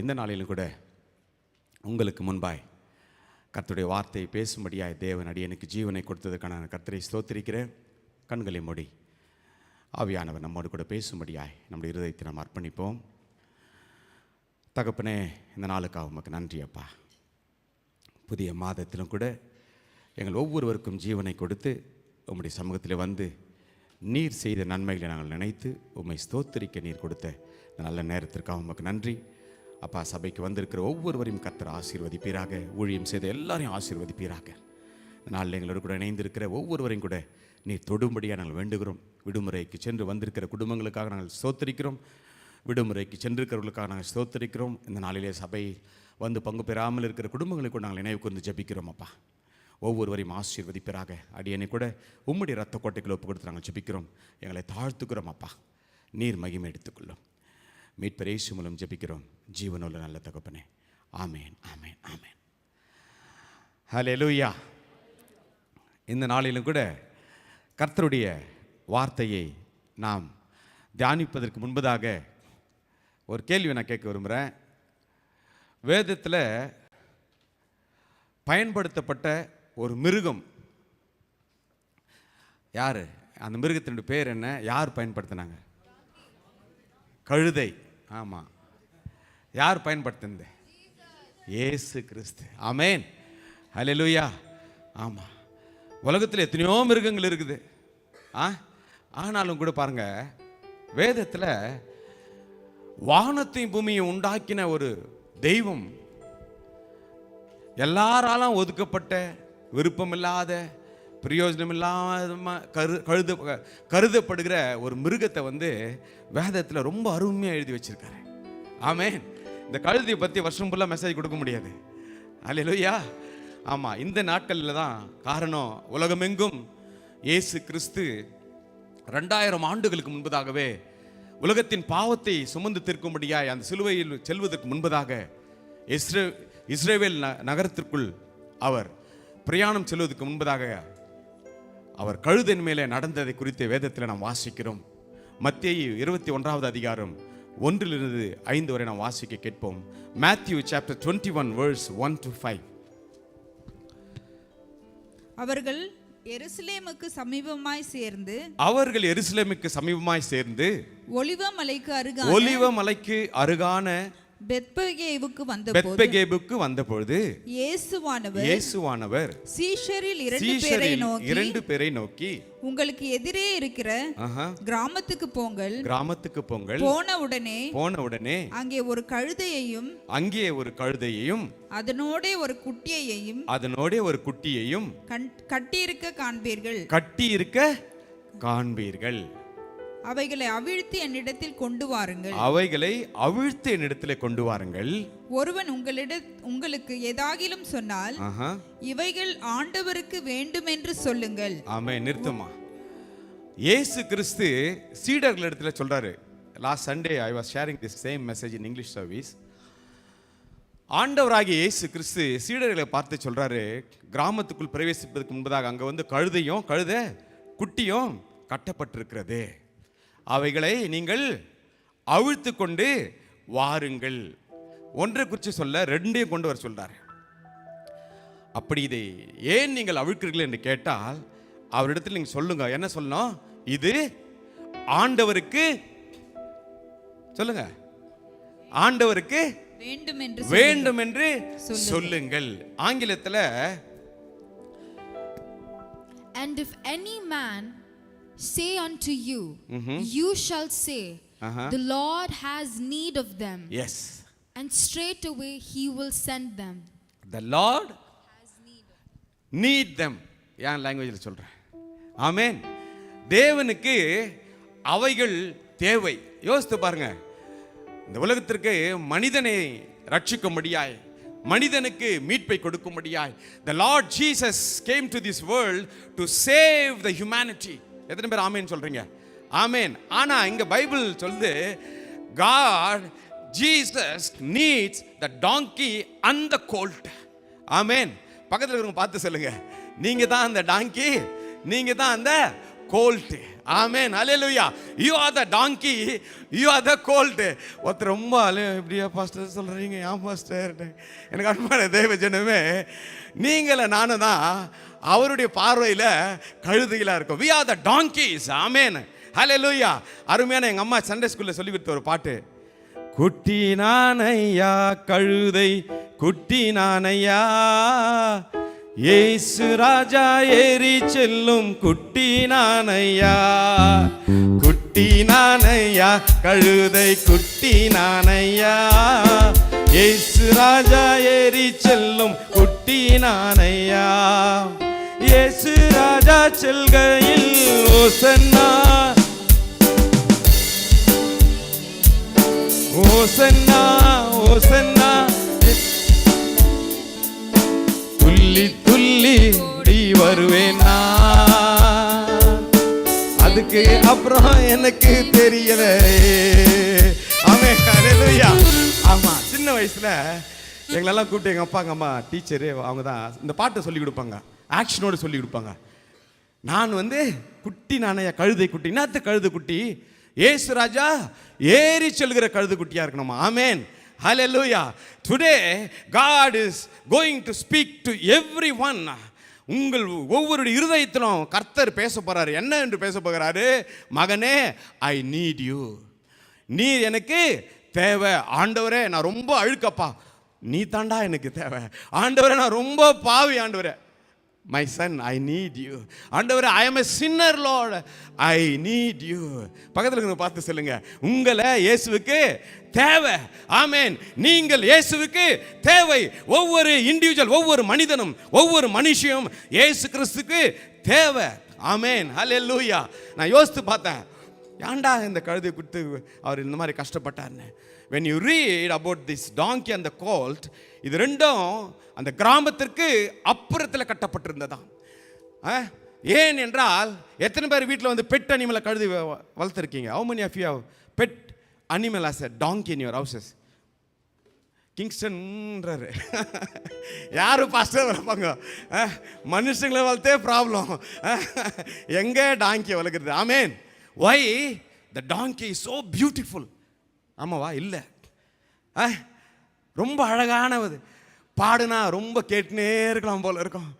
இந்த நாளிலும் கூட உங்களுக்கு முன்பாய் கர்த்தருடைய வார்த்தையை பேசும்படியாய் தேவன் அடியனுக்கு ஜீவனை கொடுத்ததுக்கான கர்த்தரை ஸ்தோத்திரிக்கிறேன். கண்களை மூடி ஆவியானவர் நம்மோடு கூட பேசும்படியாய் நம்முடைய இருதயத்தை நாம் அர்ப்பணிப்போம். தகப்பனே, இந்த நாளுக்காக உமக்கு நன்றி அப்பா. புதிய மாதத்திலும் கூட எங்கள் ஒவ்வொருவருக்கும் ஜீவனை கொடுத்து உம்முடைய சமூகத்தில் வந்து நீர் செய்த நன்மைகளை நாங்கள் நினைத்து உம்மை ஸ்தோத்திரிக்க நீர் கொடுத்த நல்ல நேரத்திற்காக உமக்கு நன்றி அப்பா. சபைக்கு வந்திருக்கிற ஒவ்வொருவரையும் கர்த்தர் ஆசீர்வதிப்பீராக. ஊழியம் செய்த எல்லாரையும் ஆசீர்வதிப்பீராக. நாளில் எங்களோடு கூட இணைந்திருக்கிற ஒவ்வொருவரையும் கூட நீர் தொடும்படியாக நாங்கள் வேண்டுகிறோம். விடுமுறைக்கு சென்று வந்திருக்கிற குடும்பங்களுக்காக நாங்கள் ஸ்தோத்திரிக்கிறோம். விடுமுறைக்கு சென்றிருக்கிறவர்களுக்காக நாங்கள் ஸ்தோத்திரிக்கிறோம். இந்த நாளிலே சபை வந்து பங்கு பெறாமல் இருக்கிற குடும்பங்களுக்கு நாங்கள் நினைவு கூர்ந்து ஜெபிக்கிறோம் அப்பா. ஒவ்வொருவரையும் ஆசீர்வதிப்பீராக. அடியனை கூட உம்முடைய ரத்த கோட்டைகளை ஒப்பு கொடுத்து நாங்கள் ஜெபிக்கிறோம். எங்களை தாழ்த்துக்கிறோம் அப்பா. நீர் மகிமை எடுத்துக்கொள்ளும். மீட்பர் இயேசு மூலம் ஜெபிக்கிறோம் ஜீவனுள்ள நல்ல தகப்பனே. ஆமேன், ஆமேன், ஆமேன். ஹல்லேலூயா. இந்த நாளிலும் கூட கர்த்தருடைய வார்த்தையை நாம் தியானிப்பதற்கு முன்பதாக ஒரு கேள்வி நான் கேட்க விரும்புகிறேன். வேதத்தில் பயன்படுத்தப்பட்ட ஒரு மிருகம் யார்? அந்த மிருகத்தினுடைய பேர் என்ன? யார் பயன்படுத்தினாங்க? கழுதை. ஆமாம். யார் பயன்படுத்தினது? இயேசு கிறிஸ்து. ஆமேன், ஹல்லேலூயா. ஆமாம். உலகத்தில் எத்தனையோ மிருகங்கள் இருக்குது. ஆனாலும் கூட பாருங்க, வேதத்தில் வானத்தையும் பூமியை உண்டாக்கின ஒரு தெய்வம் எல்லாராலும் ஒதுக்கப்பட்ட, விருப்பமில்லாத, பிரயோஜனம் இல்லாத கருதப்படுகிற ஒரு மிருகத்தை வந்து வேதத்தில் ரொம்ப அருமையாக எழுதி வச்சிருக்காரு. ஆமேன். இந்த கழுதையை பற்றி வருஷம் ஃபுல்லாக மெசேஜ் கொடுக்க முடியாது. அல்லேலூயா. ஆமாம். இந்த நாட்களில் தான் காரணம், உலகமெங்கும் இயேசு கிறிஸ்து 2000 ஆண்டுகளுக்கு முன்பதாகவே உலகத்தின் பாவத்தை சுமந்து தீர்க்கும்படியாய் அந்த சிலுவையில் செல்வதற்கு முன்பதாக இஸ்ரவேல் நகரத்திற்குள் அவர் பிரயாணம் செல்வதற்கு முன்பதாக அவர் கழுதையின் மேலே நடந்ததை குறித்து வேதத்தில் நாம் வாசிக்கிறோம். மத்தேயு 21வது அதிகாரம் 1-5 வரை நாம் வாசிக்க கேட்போம். Matthew chapter 21 verse 1 to 5. அவர்கள் எருசலேமுக்கு சமீபமாய் சேர்ந்து ஒலிவ மலைக்கு அருகான பெத்பகேவுக்கு வந்தபொழுது இயேசுவானவர் சீஷரில் 2 பேரை நோக்கி உங்களுக்கு எதிரே இருக்கிற கிராமத்துக்கு போங்கள். போன உடனே அங்கே ஒரு கழுதையையும் அதனோட ஒரு குட்டியையும் கட்டியிருக்க காண்பீர்கள். அவைகளை அவிழ்த்து என்னிடத்தில் கொண்டு வாருங்கள். ஒருவன் உங்களுக்கு ஏதாகிலும் சொன்னால் இவைகள் ஆண்டவருக்கு வேண்டும் என்று சொல்லுங்கள். ஆமென். நிறுத்துமா. இயேசு கிறிஸ்து சீடர்கள் இடத்துல சொல்றாரு. Last Sunday I was sharing this same message in English service. ஆண்டவராகிய இயேசு கிறிஸ்து சீடர்களை பார்த்து சொல்றாரு, கிராமத்துக்குள் பிரவேசிப்பதற்கு முன்பதாக அங்க வந்து கழுதை குட்டியும் கட்டப்பட்டிருக்கிறது. அவைகளை நீங்கள் அவிழ்த்து கொண்டு வாருங்கள். ஒன்றை குறித்து சொல்ல 2ஐயும் கொண்டு வர சொல்றாரு. அப்படி இதை ஏன் நீங்கள் அவிழ்க்கிறீர்கள் என்று கேட்டால் அவரிடத்தில் நீங்க சொல்லுங்க. என்ன சொல்லணும்? இது ஆண்டவருக்கு சொல்லுங்க. ஆண்டவருக்கு வேண்டும் என்று சொல்லுங்கள். ஆங்கிலத்தில் And if any man say unto you, you shall say, the Lord has need of them. Yes. And straightway he will send them. The Lord has need them. யான் லாங்குவேஜில் சொல்றேன். ஆமென். தேவனுக்கு அவைகள் தேவை. யோசித்து பாருங்க. இந்த உலகத்திற்கு மனிதனை ரட்சிக்கும்படியாய், மனிதனுக்கு மீட்பை கொடுக்கும்படியாய் the Lord Jesus came to this world to save the humanity. எத்தனை பேர் ஆமேன் சொல்றீங்க? ஆமேன். ஆனா இங்க பைபிள் சொல்லுது, God Jesus needs the donkey and the colt. ஆமேன். பக்கத்துல இருக்கிறவங்க பார்த்து சொல்லுங்க, நீங்க தான் அந்த டாங்கி, நீங்க தான் அந்த கோல்ட். ஆமென், ஹalleluya. You are the donkey, you are the colt. ஒருத்தர் ரொம்ப எப்படியா பாஸ்டர் சொல்றீங்க? ஏன் பாஸ்டர்? எனக்கு அன்பான தேவ ஜனமே, நீங்கள நானும் தான் அவருடைய பார்வையில கழுதைகளா இருக்கும். We are the donkeys. ஆமென், ஹalleluya. அருமையான எங்க அம்மா சண்டே ஸ்கூல்ல சொல்லி கொடுத்த ஒரு பாட்டு, குட்டி நானையா கழுதை குட்டி நானையா, இயேசு ராஜா ஏறி செல்லும் குட்டி நானையா, குட்டி நானையா கழுதை குட்டி நானையா, இயேசு ராஜா ஏறி செல்லும் குட்டி நானையா, இயேசு ராஜா செல்கையில் ஓசன்னா ஓசன்னா ஓசன்னா, துள்ளி துள்ளி ஓடி வருவேன் நான், அதுக்கு அப்புறம் எனக்கு தெரியல. ஆமென், ஹalleluya. ஆமா, சின்ன வயசுல எங்களெல்லாம் கூப்பிட்டு எங்க அப்பா எங்க அம்மா டீச்சரு அவங்க தான் இந்த பாட்டை சொல்லி கொடுப்பாங்க, ஆக்ஷனோடு சொல்லி கொடுப்பாங்க. நான் குட்டி நானையா கழுதை குட்டி, என்னத்து கழுதை குட்டி? இயேசு ராஜா ஏறி செல்கிற கழுது குட்டியா இருக்கணும். ஆமென், ஹalleluya. Today God is going to speak to everyone. உங்கள் ஒவ்வொரு இருதயத்திலும் கர்த்தர் பேச போறாரு. என்ன என்று பேச போகிறாரு? மகனே, ஐ நீட் யூ. நீ எனக்கு தேவை. ஆண்டவரே, நான் ரொம்ப அழுக்கப்பா, நீ தாண்டா எனக்கு தேவை. ஆண்டவரே, நான் ரொம்ப பாவி. ஆண்டவரே, my son, I need you. ஆண்டவரே, I am a sinner, Lord, I need you. பக்கத்துல இருக்க பார்த்து சொல்லுங்க, உங்களை இயேசுவுக்கு தேவை. ஆமென், நீங்கள் இயேசுவுக்கு தேவை. ஒவ்வொரு இண்டிவிஜுவல், ஒவ்வொரு மனிதனும், ஒவ்வொரு மனுஷியும் இயேசு கிறிஸ்துக்கு தேவை. ஆமென், ஹalleluya. நான் யோசித்து பார்த்தேன், ஏன்டா இந்த கழுதை கொடுத்து அவர் இந்த மாதிரி கஷ்டப்பட்டார்னு. when you read about this donkey and the colt, இது ரெண்டும் அந்த கிராமத்திற்கு அப்புறத்தில் கட்டப்பட்டிருந்ததாம். ஏன் என்றால், எத்தனை பேர் வீட்டில் bed அனிமலை கழுதி வளர்த்துருக்கீங்க? how many of you have pet animal as a donkey in your houses? கிங்ஸ்டன்ன்றாரு யாரு பாஸ்டர் வளர்ப்பாங்க? மனுஷங்களை வளர்த்தே ப்ராப்ளம், எங்கே டாங்கியை வளர்க்குறது? ஆமென். why the donkey is so beautiful? ஆமாவா? இல்லை, ரொம்ப அழகானது. பாடுனா ரொம்ப கேட்டுனே இருக்கலாம் போல இருக்கும்.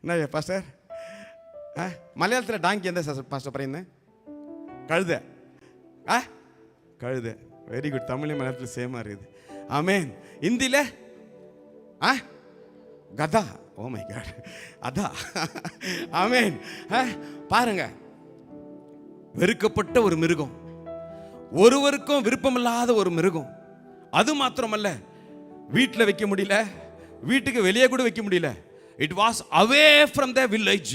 என்ன பாஸ்டர், மலையாளத்தில் டாங்கி எந்த பாஸ்டர் പറയുന്നത്? கழுத. கழுத, வெரி குட். தமிழ் மலையாளத்தில் சேமாக இருக்குது. ஆமென். ஹிந்தியில் கதா. ஓ மை காட், அதா. ஆமென். பாருங்க, வெறுக்கப்பட்ட ஒரு மிருகம், ஒருவருக்கும் விருப்பமில்லாத ஒரு மிருகம். அது மாத்திரமல்ல, வீட்டில் வைக்க முடியல, வீட்டுக்கு வெளியே கூட வைக்க முடியல. It was away from the village.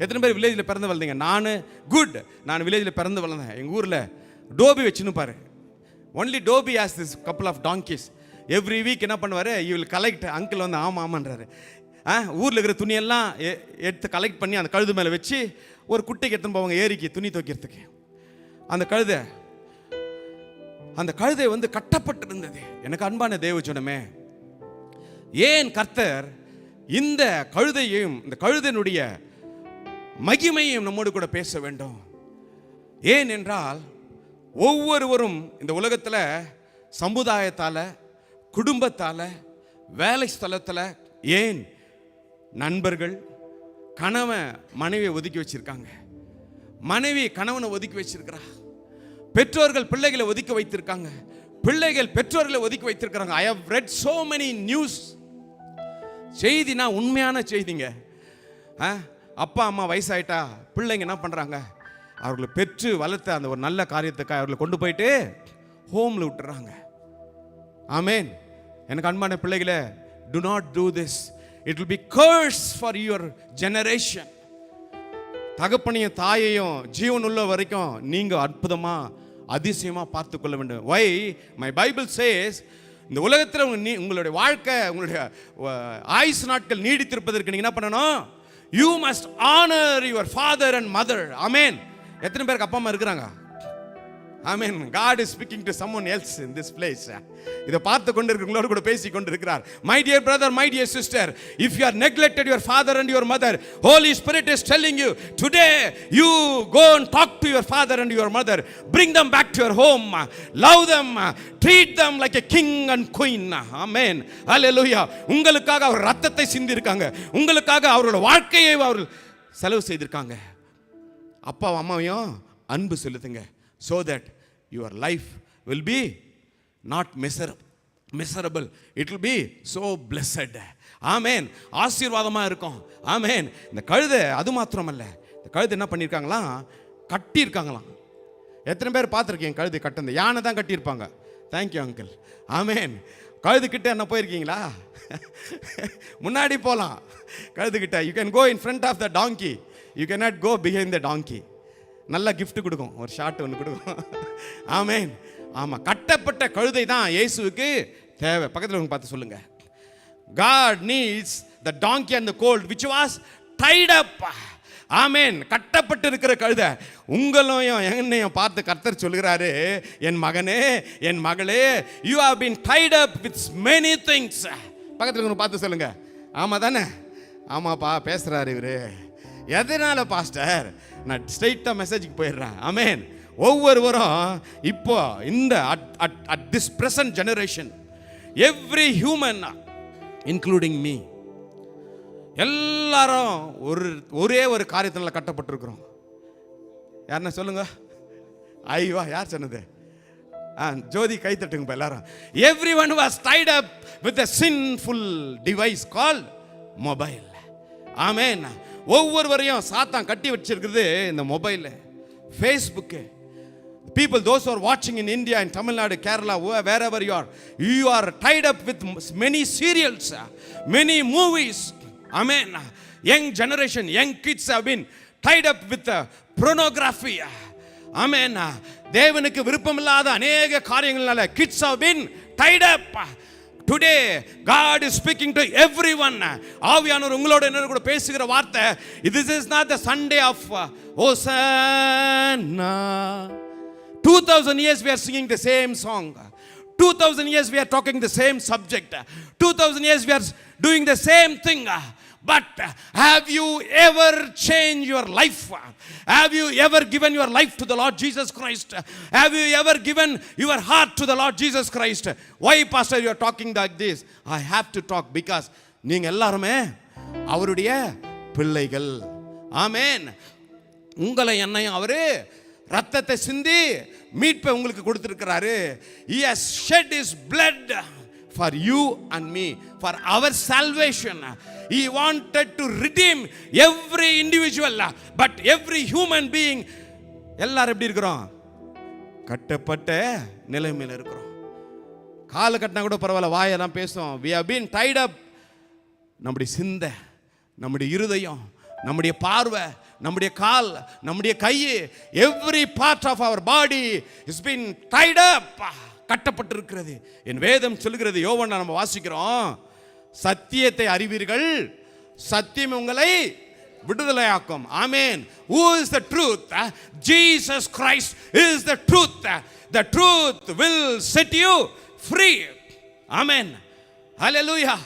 எத்தனை பேர் வில்லேஜில் பிறந்து வளர்ந்தீங்க? நான் வில்லேஜில் பிறந்து வளர்ந்தேன். எங்கள் ஊரில் டோபி வச்சுன்னு பாரு. Only dhobi has this couple of donkeys. Every week என்ன பண்ணுவார்? You will collect. அங்கிள் ஆமான்றாரு. ஊரில் இருக்கிற துணியெல்லாம் எடுத்து கலெக்ட் பண்ணி அந்த கழுது மேலே வச்சு ஒரு குட்டைக்கு எடுத்துன்னு போவாங்க, ஏரிக்கு துணி துவைக்கிறதுக்கு. அந்த கழுதை கட்டப்பட்டிருந்தது. எனக்கு அன்பான தேவஜனமே, ஏன் கர்த்தர் இந்த கழுதையும் இந்த கழுதையினுடைய மகிமையும் நம்மோடு கூட பேச வேண்டும்? ஏன் என்றால், ஒவ்வொருவரும் இந்த உலகத்தில் சமுதாயத்தால், குடும்பத்தால், வேலை ஸ்தலத்தில், ஏன் நண்பர்கள் கணவன் மனைவியை ஒதுக்கி வச்சிருக்காங்க, மனைவி கணவனை ஒதுக்கி வச்சிருக்கிறா, பெற்றோர்கள் பிள்ளைகளை ஒதுக்கி வைத்திருக்காங்க, பிள்ளைகள் பெற்றோர்களை ஒதுக்கி வைத்திருக்கிறாங்க. I have read so many news. செய்தினா உண்மையான செய்திங்க. அப்பா அம்மா வயசாயிட்டா பிள்ளைங்க என்ன பண்ணுறாங்க? அவர்களை பெற்று வளர்த்த அந்த ஒரு நல்ல காரியத்துக்காக அவர்களை கொண்டு போயிட்டு ஹோமில் விட்டுறாங்க. ஆமென். எனக்கு அன்பான பிள்ளைகளே, do not do this. It will be curse for your generation. தகப்பனையும் தாயையும் ஜீவன் உள்ள வரைக்கும் நீங்க அற்புதமா அதிசயமா பார்த்து கொள்ள வேண்டும். why my bible says, இந்த உலகத்தில் உங்களுடைய வாழ்க்கை, உங்களுடைய ஆயுசு நாட்கள் நீடித்திருப்பதற்கு நீங்க என்ன பண்ணணும்? you must honor your father and mother. ஆமென். எத்தனை பேருக்கு அப்பா அம்மா இருக்கிறாங்க? Amen. God is speaking to someone else in this place. இதை பார்த்து கொண்டிருக்கிறவங்களோடு கூட பேசி கொண்டிருக்கிறார். My dear brother, my dear sister, if you are neglected your father and your mother, Holy Spirit is telling you today, you go and talk to your father and your mother, bring them back to your home, love them, treat them like a king and queen. Amen. Hallelujah. உங்களுக்காக அவர் ரத்தத்தை சிந்தி இருக்காங்க, உங்களுக்காக அவரோட வாழ்க்கையை அவர் செலவு செய்திருக்காங்க. அப்பா அம்மாவையும் அன்பு செலுத்துங்க, so that your life will be not miserable, it will be so blessed. ஆமென். ஆசீர்வாதமா இருக்கும். ஆமென். இந்த கழுதை அது மாத்திரமல்ல, இந்த கழுதை என்ன பண்ணியிருக்காங்களாம், கட்டியிருக்காங்களாம். எத்தனை பேர் பார்த்துருக்கீங்க கழுதை கட்டுறது? யானை தான் கட்டியிருப்பாங்க. Thank you uncle. ஆமென். கழுது கிட்ட என்ன போயிருக்கீங்களா? முன்னாடி போகலாம் கழுது கிட்ட. You can go in front of the donkey, you can not go behind the donkey. நல்ல கிஃப்ட் கொடுக்கும், ஒரு ஷார்ட் ஒன்று கொடுக்கும். ஆமென். ஆமாம், கட்டப்பட்ட கழுதை தான் இயேசுவுக்கு தேவை. பக்கத்தில் உங்க பார்த்து சொல்லுங்க, God needs the donkey and the colt which was tied up. ஆமென். கட்டப்பட்டு இருக்கிற கழுதை. உங்களையும் என்னையும் பார்த்து கர்த்தர் சொல்கிறாரு, என் மகனே, என் மகளே, you have been tied up with many things. பக்கத்தில் உங்க பார்த்து சொல்லுங்க, ஆமாம் தானே? ஆமாப்பா பேசுகிறாரு இவரு. எதனால பாஸ்டர்? நான் ஸ்ட்ரெயிட்டாக மெசேஜுக்கு போயிடுறேன். ஆமென். ஒவ்வொருவரும் இப்போ இந்த at this present generation, every human including me, எல்லாரும் ஒரே ஒரு காரியத்தினால கட்டப்பட்டிருக்கிறோம். யாருன்னா சொல்லுங்க. ஐயோ, யார் சொன்னது? ஜோதி கை தட்டுங்க எல்லாரும். Everyone was tied up with a sinful device called mobile. ஆமென். ஒவ்வொருவரையும் சாத்தான் கட்டி வச்சிருக்கிறது இந்த mobile, Facebook. People, those who are watching in India, in Tamil Nadu, Kerala, wherever you are tied up with many serials, many movies. Amen. Young generation, young kids have been tied up with pornography. Amen. தேவனுக்கு விருப்பமில்லாத அநேக காரியங்களால kids have been tied up. Today God is speaking to everyone. ஆவியானவர் உங்களோட என்ன கூட பேசுகிற வார்த்தை, this is not the Sunday of Hosanna. 2000 years we are singing the same song. 2000 years we are talking the same subject. 2000 years we are doing the same thing. But have you ever changed your life? Have you ever given your life to the Lord Jesus Christ? Have you ever given your heart to the Lord Jesus Christ? Why pastor you are talking like this? I have to talk because நீங்க எல்லாரும் அவருடைய பிள்ளைகள். ஆமென். உங்களை என்னையும் அவரு ரத்தத்தை சிந்தி மீட்பை உங்களுக்கு கொடுத்திருக்கிறாரு. He has shed his blood for you and me, for our salvation. He wanted to redeem every individual, but every human being. எல்லாரும் எப்படி இருக்கிறோம்? கட்டப்பட்ட நிலைமையில் இருக்கிறோம். காலை கட்டினா கூட பரவாயில்ல, வாயெல்லாம் பேசும். we have been tied up. நம்முடைய சிந்தை, நம்முடைய இருதயம், நம்முடைய பார்வை, நம்முடைய கால், நம்முடைய கை, every part of our body has been tied up, கட்டப்பட்டிருக்கிறது. என் வேதம் சொல்லுகிறது, யோவான்ல நம்ம வாசிக்கிறோம், சத்தியத்தை அறிவீர்கள், சத்தியம் உங்களை விடுதலையாக்கும். ஆமென். Who is the truth? Jesus Christ is the truth. The truth will set you free. Amen. Hallelujah.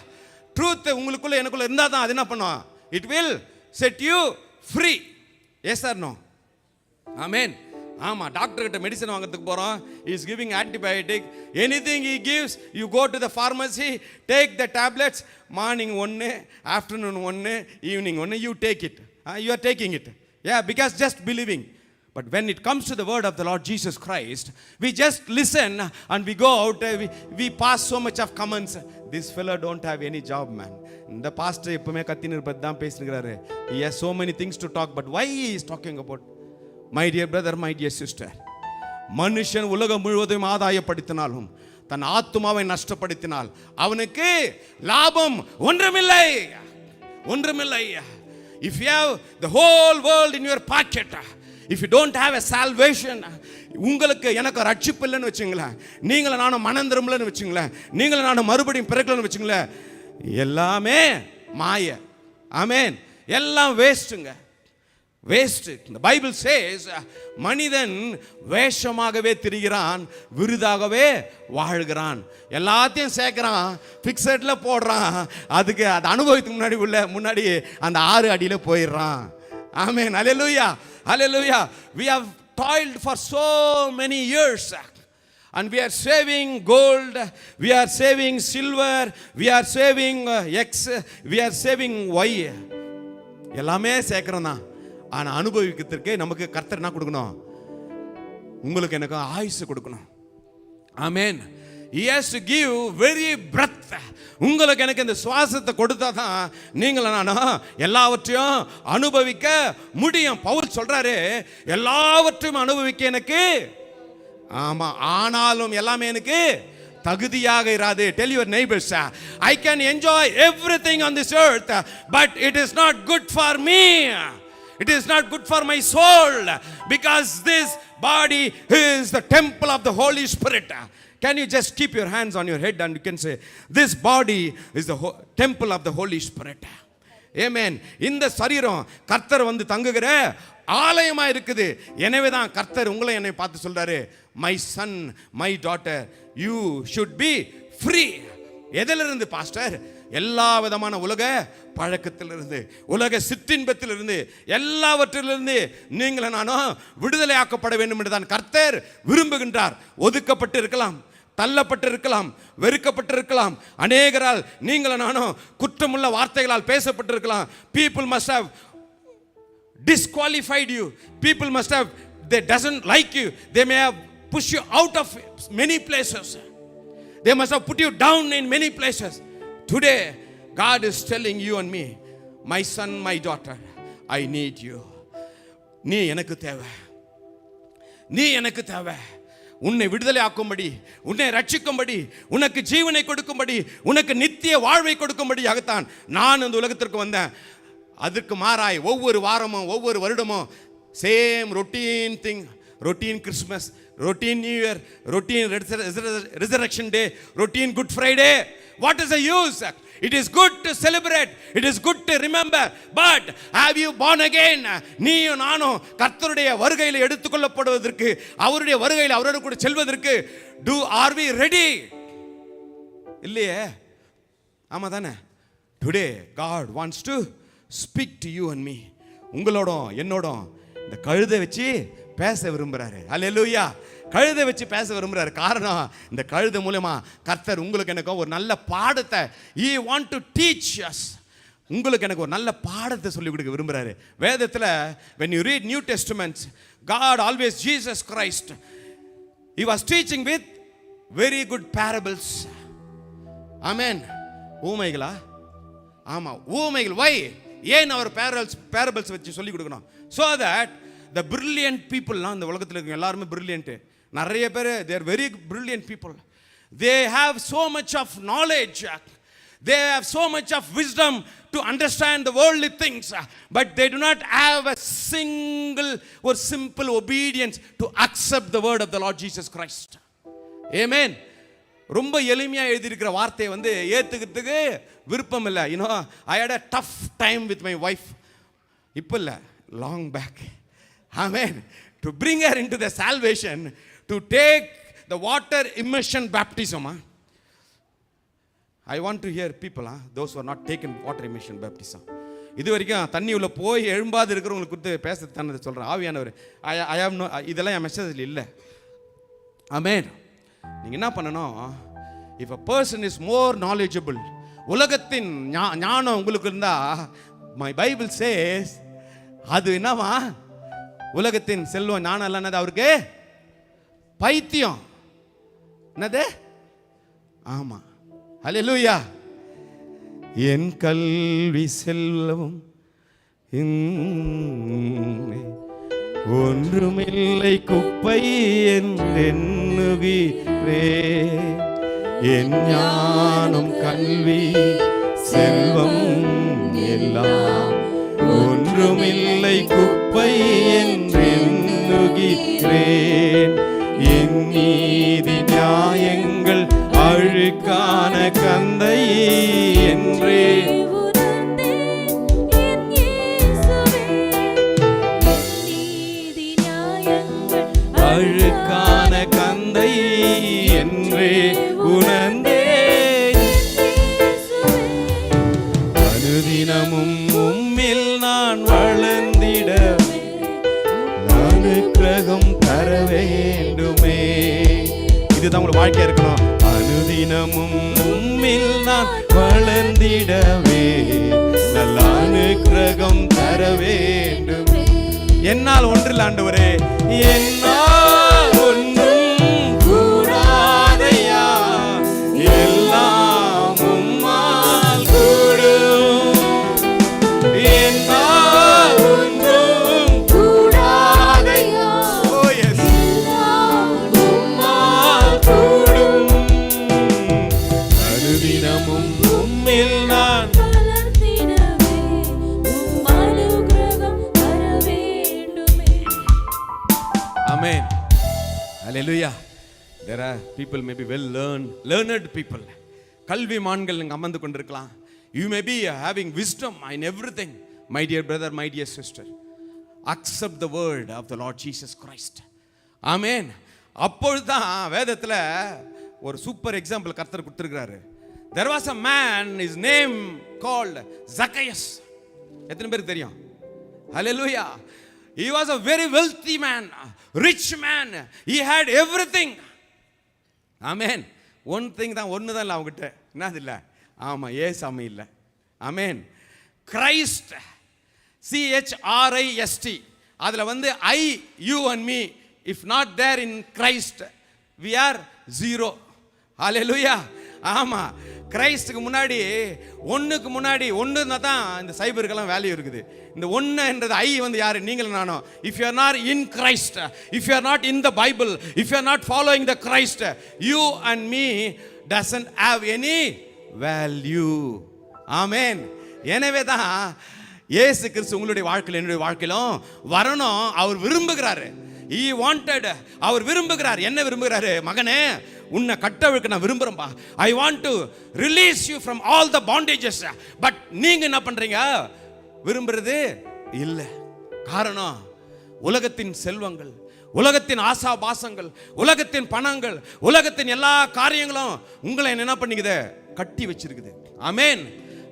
Truth உங்களுக்குள்ள எனக்குள்ள இருந்தா தான் அது என்ன பண்ணும்? It will set you free. Yes or no? Amen. ஆமா, டாக்டர் கிட்ட மெடிசன் வாங்குறதுக்கு போறோம். he is giving antibiotic. Anything he gives, you go to the pharmacy, take the tablets. Morning one, afternoon one, evening one, you take it. You are taking it. Yeah, because just believing. But when it comes to the word of the Lord Jesus Christ, we just listen and we go out, we pass so much of comments. This fellow don't have any job, man. இந்த pastor எப்பவுமே கத்தினர் பத்தி தான் பேசுகிறாரு. He has so many things to talk, but why he is talking about? My dear brother, my dear sister, மனுஷன் உலகம் முழுவதும் ஆதாயப்படுத்தினாலும் தன் ஆத்துமாவை நஷ்டப்படுத்தினால் அவனுக்கு லாபம் ஒன்றுமில்லை. ஒன்றுமில்லை. If you have the whole world in your pocket, if you don't have a salvation, உங்களுக்கு எனக்கு ரட்சிப்பு இல்லைன்னு வச்சுங்களேன், நீங்கள நானும் மனம் திரும்பலன்னு வச்சுங்களேன், நீங்கள நானும் மறுபடியும் பிறக்கலன்னு வச்சுங்களேன், எல்லாமே மாய. ஆமென். எல்லாம் வேஸ்ட்டுங்க. வேஸ்ட். the Bible says மனிதன் வேஷமாகவே திரிகிறான், விருதாகவே வாழ்கிறான். எல்லாத்தையும் சேர்க்கிறான், பிக்சட்ல போடுறான், அதுக்கு அதை அனுபவத்துக்கு முன்னாடி அந்த 6 அடியில போயிடுறான். ஆமென். ஹல்லேலூயா, ஹல்லேலூயா. we have toiled for so many years and we are saving gold, we are saving silver, we are saving X, we are saving Y. எல்லாமே சேர்க்கிறோம் தான். ஆனால் அனுபவிக்கிறதுக்கு நமக்கு கர்த்தர் என்ன கொடுக்கணும்? உங்களுக்கு எனக்கு ஆயுசு கொடுக்கணும். ஆமென். He has to give very breath. உங்களுக்கு எனக்கு இந்த சுவாசத்தை கொடுத்தா தான் நீங்கள் நானும் எல்லாவற்றையும் அனுபவிக்க முடியும். பவுல் சொல்றாரு, எல்லாவற்றையும் அனுபவிக்க எனக்கு ஆமா, ஆனாலும் எல்லாமே எனக்கு தகுதியாக இராது. Tell your neighbors, I can enjoy everything on this earth, but it is not good for me. It is not good for my soul, because this body is the temple of the Holy Spirit. Can you just keep your hands on your head and you can say, this body is the temple of the Holy Spirit. Amen. இந்த சரீரம் கர்த்தர் வந்து தங்குகிற ஆலயமா இருக்குது. எனவே தான் கர்த்தர் உங்களை என்னை பார்த்து சொல்றாரு, my son, my daughter, you should be free. எதிலிருந்து பாஸ்டர்? எல்லா விதமான உலக பழக்கத்திலிருந்து, உலக சிற்றின்பத்திலிருந்து, எல்லாவற்றிலிருந்து நீங்கள் நானும் விடுதலை ஆக்கப்பட வேண்டும் என்று தான் கர்த்தர் விரும்புகின்றார். ஒதுக்கப்பட்டு இருக்கலாம், தள்ளப்பட்டு இருக்கலாம், வெறுக்கப்பட்டு இருக்கலாம், அநேகரால் நீங்கள் நானும் குற்றமுள்ள வார்த்தைகளால் பேசப்பட்டு இருக்கலாம். people must have disqualified you, people must have, they doesn't like you, they may have pushed you out of many places, they must have put you down in many places. Today God is telling you and me, my son, my daughter, I need you. நீ எனக்கு தேவை, நீ எனக்கு தேவை. உன்னை விடுதலை ஆக்கும்படி, உன்னை ரட்சிக்கும்படி, உனக்கு ஜீவனை கொடுக்கும்படி, உனக்கு நித்திய வாழ்வை கொடுக்கும்படியாகத்தான் நான் இந்த உலகத்திற்கு வந்தேன். அதுக்கு மாறாய் ஒவ்வொரு வாரமும் ஒவ்வொரு வருடமும் same routine thing, routine Christmas, routine new year, routine resurrection day, routine good Friday. What is the use? It is good to celebrate, it is good to remember, but have you born again? நீயும் நானும் கர்த்தருடைய வருகையில் எடுத்துக்கொள்ளப்படுவதற்கு, அவருடைய வருகையில் அவரோடு கூட செல்வதற்கு are we ready? இல்லையே. ஆமா தானே? Today God wants to speak to you and me. உங்களோடும் என்னோடும் இந்த கழுதை வச்சு பேச விரும்புறாரு. ஹல்லேலூயா. கழுதை வச்சு பேச விரும்புறாரு. காரணம், இந்த கழுதை மூலமா கர்த்தர் உங்களுக்கு எனக்கு ஒரு நல்ல பாடத்தை, he want to teach us, உங்களுக்கு எனக்கு ஒரு நல்ல பாடத்தை சொல்லி கொடுக்க விரும்புறாரு. வேதத்துல when you read New Testament, God always, Jesus Christ, he was teaching with very good parables. Amen. ஊமைகளா? ஆமா, ஊமைகள். why? ஏன் அவர் parables வச்சு சொல்லி கொடுக்கணும்? so that the brilliant people, இந்த உலகத்தில் இருக்க எல்லாருமே brilliant, நிறைய பேர் they are very brilliant people, they have so much of knowledge, they have so much of wisdom to understand the worldly things, but they do not have a single or simple obedience to accept the word of the Lord Jesus Christ. Amen. ரொம்ப எளிமையா எழுதி இருக்கிற வார்த்தையை வந்து ஏத்துக்கிறதுக்கு விருப்பம் இல்லை. you know, I had a tough time with my wife. இப்போ இல்லை, long back. Amen. To bring her into the salvation, to take the water immersion baptism. I want to hear people, those who are not taken water immersion baptism. இது வரைக்கும் தண்ணி உள்ள போய் எழும்பாது இருக்கிறவங்களுக்கு கொடுத்து பேச தானே சொல்கிறேன். ஆவியானவர், ஐ ஹவ் நோ, இதெல்லாம் என் மெசேஜில் இல்லை. ஆமென். நீங்கள் என்ன பண்ணணும்? If a person is more knowledgeable, உலகத்தின் ஞானம் உங்களுக்கு இருந்தா, மை பைபிள் சேஸ், அது என்னவா? உலகத்தின் செல்வம் ஞானம் எல்லாம் என்னது? அவருக்கு பைத்தியம். என்னது? ஆமா. ஹல்லேலூயா. என் கல்வி செல்வம் ஒன்றுமில்லை குப்பை என்றெண்ணுகிறே, என் ஞானம் கல்வி செல்வம் எல்லாம் ஒன்றுமில்லை குப்பை என்றெண்ணுகிறேன், என் நீதி நியாயங்கள் அழுக்கான கந்தை என்றே உங்களுக்கு வாழ்க்கையா இருக்கணும். அனுதினமும் உம்மில் நான் வளர்ந்திடவே நல்ல அனுக்கிரகம் தர வேண்டும். என்னால் ஒன்றில் ஆண்டவரே, என்னால் ஒன்றும் கூடாதையா, எல்லாம் உம்மால் கூடும். என்னால் ஒன்றும் கூடாதையா, ஓ எஸ், உம்மால் கூடும். அனுதினமும் உம்மில் நான் Amen. Hallelujah. There are people maybe learned people. கல்விமான்கள் இங்கு அமர்ந்து கொண்டிருக்கலாம். You may be having wisdom in everything. My dear brother, my dear sister, accept the word of the Lord Jesus Christ. Amen. அப்பொழுதுதான் வேதத்துல ஒரு சூப்பர் எக்ஸாம்பிள் கர்த்தர் கொடுத்திருக்கிறாரு. There was a man, his name called Zacchaeus. எத்தனை பேருக்கு தெரியும்? Hallelujah. He was a very wealthy man, rich man. He had everything. Amen. One thing தான், ஒன்று தான் இல்லை அவங்ககிட்ட. என்னது இல்லை? ஆமாம், ஏசாமி இல்லை. Amen. Christ, CHRIST. அதில் வந்து I, you and me, if not there in Christ, we are zero. Hallelujah. ஆமாம், கிரைஸ்டுக்கு முன்னாடி, ஒன்றுக்கு முன்னாடி ஒன்றுனா தான் இந்த சைபருக்கெல்லாம் வேல்யூ இருக்குது. இந்த ஒன்றுன்றது ஐ வந்து யார்? நீங்கள் நானும். If you are not in Christ, if you are not in the Bible, if you are not following the Christ, you and me doesn't have any value. ஆமென். எனவே தான் இயேசு கிறிஸ்து உங்களுடைய வாழ்க்கையில், என்னுடைய வாழ்க்கையிலும் வரணும் அவர் விரும்புகிறாரு. He wanted, அவர் விரும்புகிறார். என்ன விரும்புகிறாரு? மகனே, உன்னை கட்டவிழ்க்க நான் விரும்புறேன்பா. I want to release you from all the bondages. But நீங்க என்ன பண்றீங்க? விரும்புறது இல்லை. காரணம், உலகத்தின் செல்வங்கள், உலகத்தின் ஆசாபாசங்கள், உலகத்தின் பணங்கள், உலகத்தின் எல்லா காரியங்களும் உங்களை என்ன பண்ணிக்குது? கட்டி வச்சிருக்குது. ஆமென்.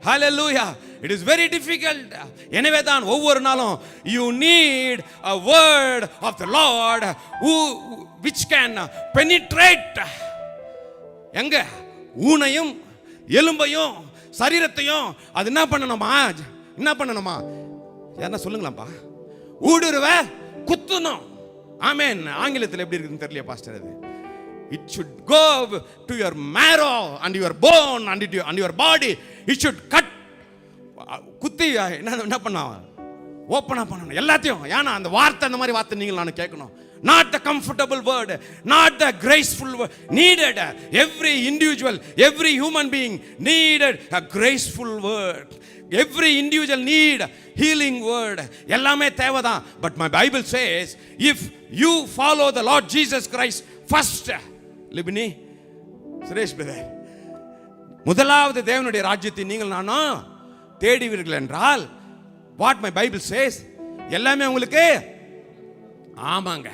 Hallelujah. It is very difficult. எனவே தான் ஒவ்வொரு நாளும் you need a word of the Lord which can penetrate எங்க ஊனையும் எலும்பையும் சரீரத்தையும் அது என்ன பண்ணணுமா? யாரா சொல்லுங்களாப்பா? ஊடுருவ குத்தணும். ஆமென். ஆங்கிலத்தில் எப்படி இருக்குன்னு தெரியல பாஸ்டர். அது it should go to your marrow and your bone and your body. It should cut. குத்தி என்ன பண்ண? ஓப்பனா பண்ணணும் எல்லாத்தையும். ஏன்னா அந்த வார்த்தை, அந்த மாதிரி வார்த்தை நீங்கள் நான் கேட்கணும். Not the comfortable word, not the graceful word. Needed every individual, every human being needed a graceful word. Every individual need healing word. எல்லாமே தேவைதான். But my Bible says, if you follow the Lord Jesus Christ first, லிபினி Suresh brother, முதலாவது தேவனுடைய ராஜ்யத்தை நீங்கள் நானும் தேடுவீர்கள் என்றால், what my Bible chase, எல்லாமே உங்களுக்கு. ஆமாங்க.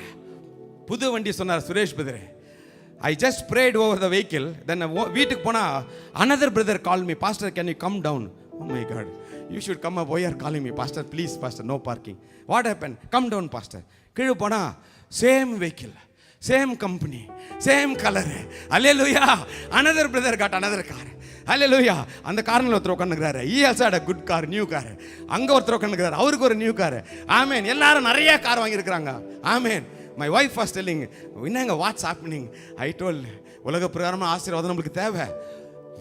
புது வண்டி சொன்னார் Suresh brother. I just prayed over the vehicle. then வீட்டுக்கு போனா another brother called me, pastor can you come down? Oh my god, you should come up. Why are calling me? Pastor, please pastor, no parking. What happened? Come down pastor. கீழே போனா same vehicle, same company, same color. Hallelujah. Another brother got another car. Hallelujah. அந்த கார்ல ஒருத்தர் உட்கார்ந்துக்கிறாரு. he also had a good car, new car. அங்க ஒருத்தர் உட்கார்ந்துக்கிறாரு, அவருக்கு ஒரு new car. ஆமென். எல்லாரும் நிறைய கார் வாங்கி இருக்காங்க. ஆமென். my wife was telling, என்னங்க what's happening? I told, உலக பிரகாரமான ஆசீர்வாதம் நமக்கு தேவை.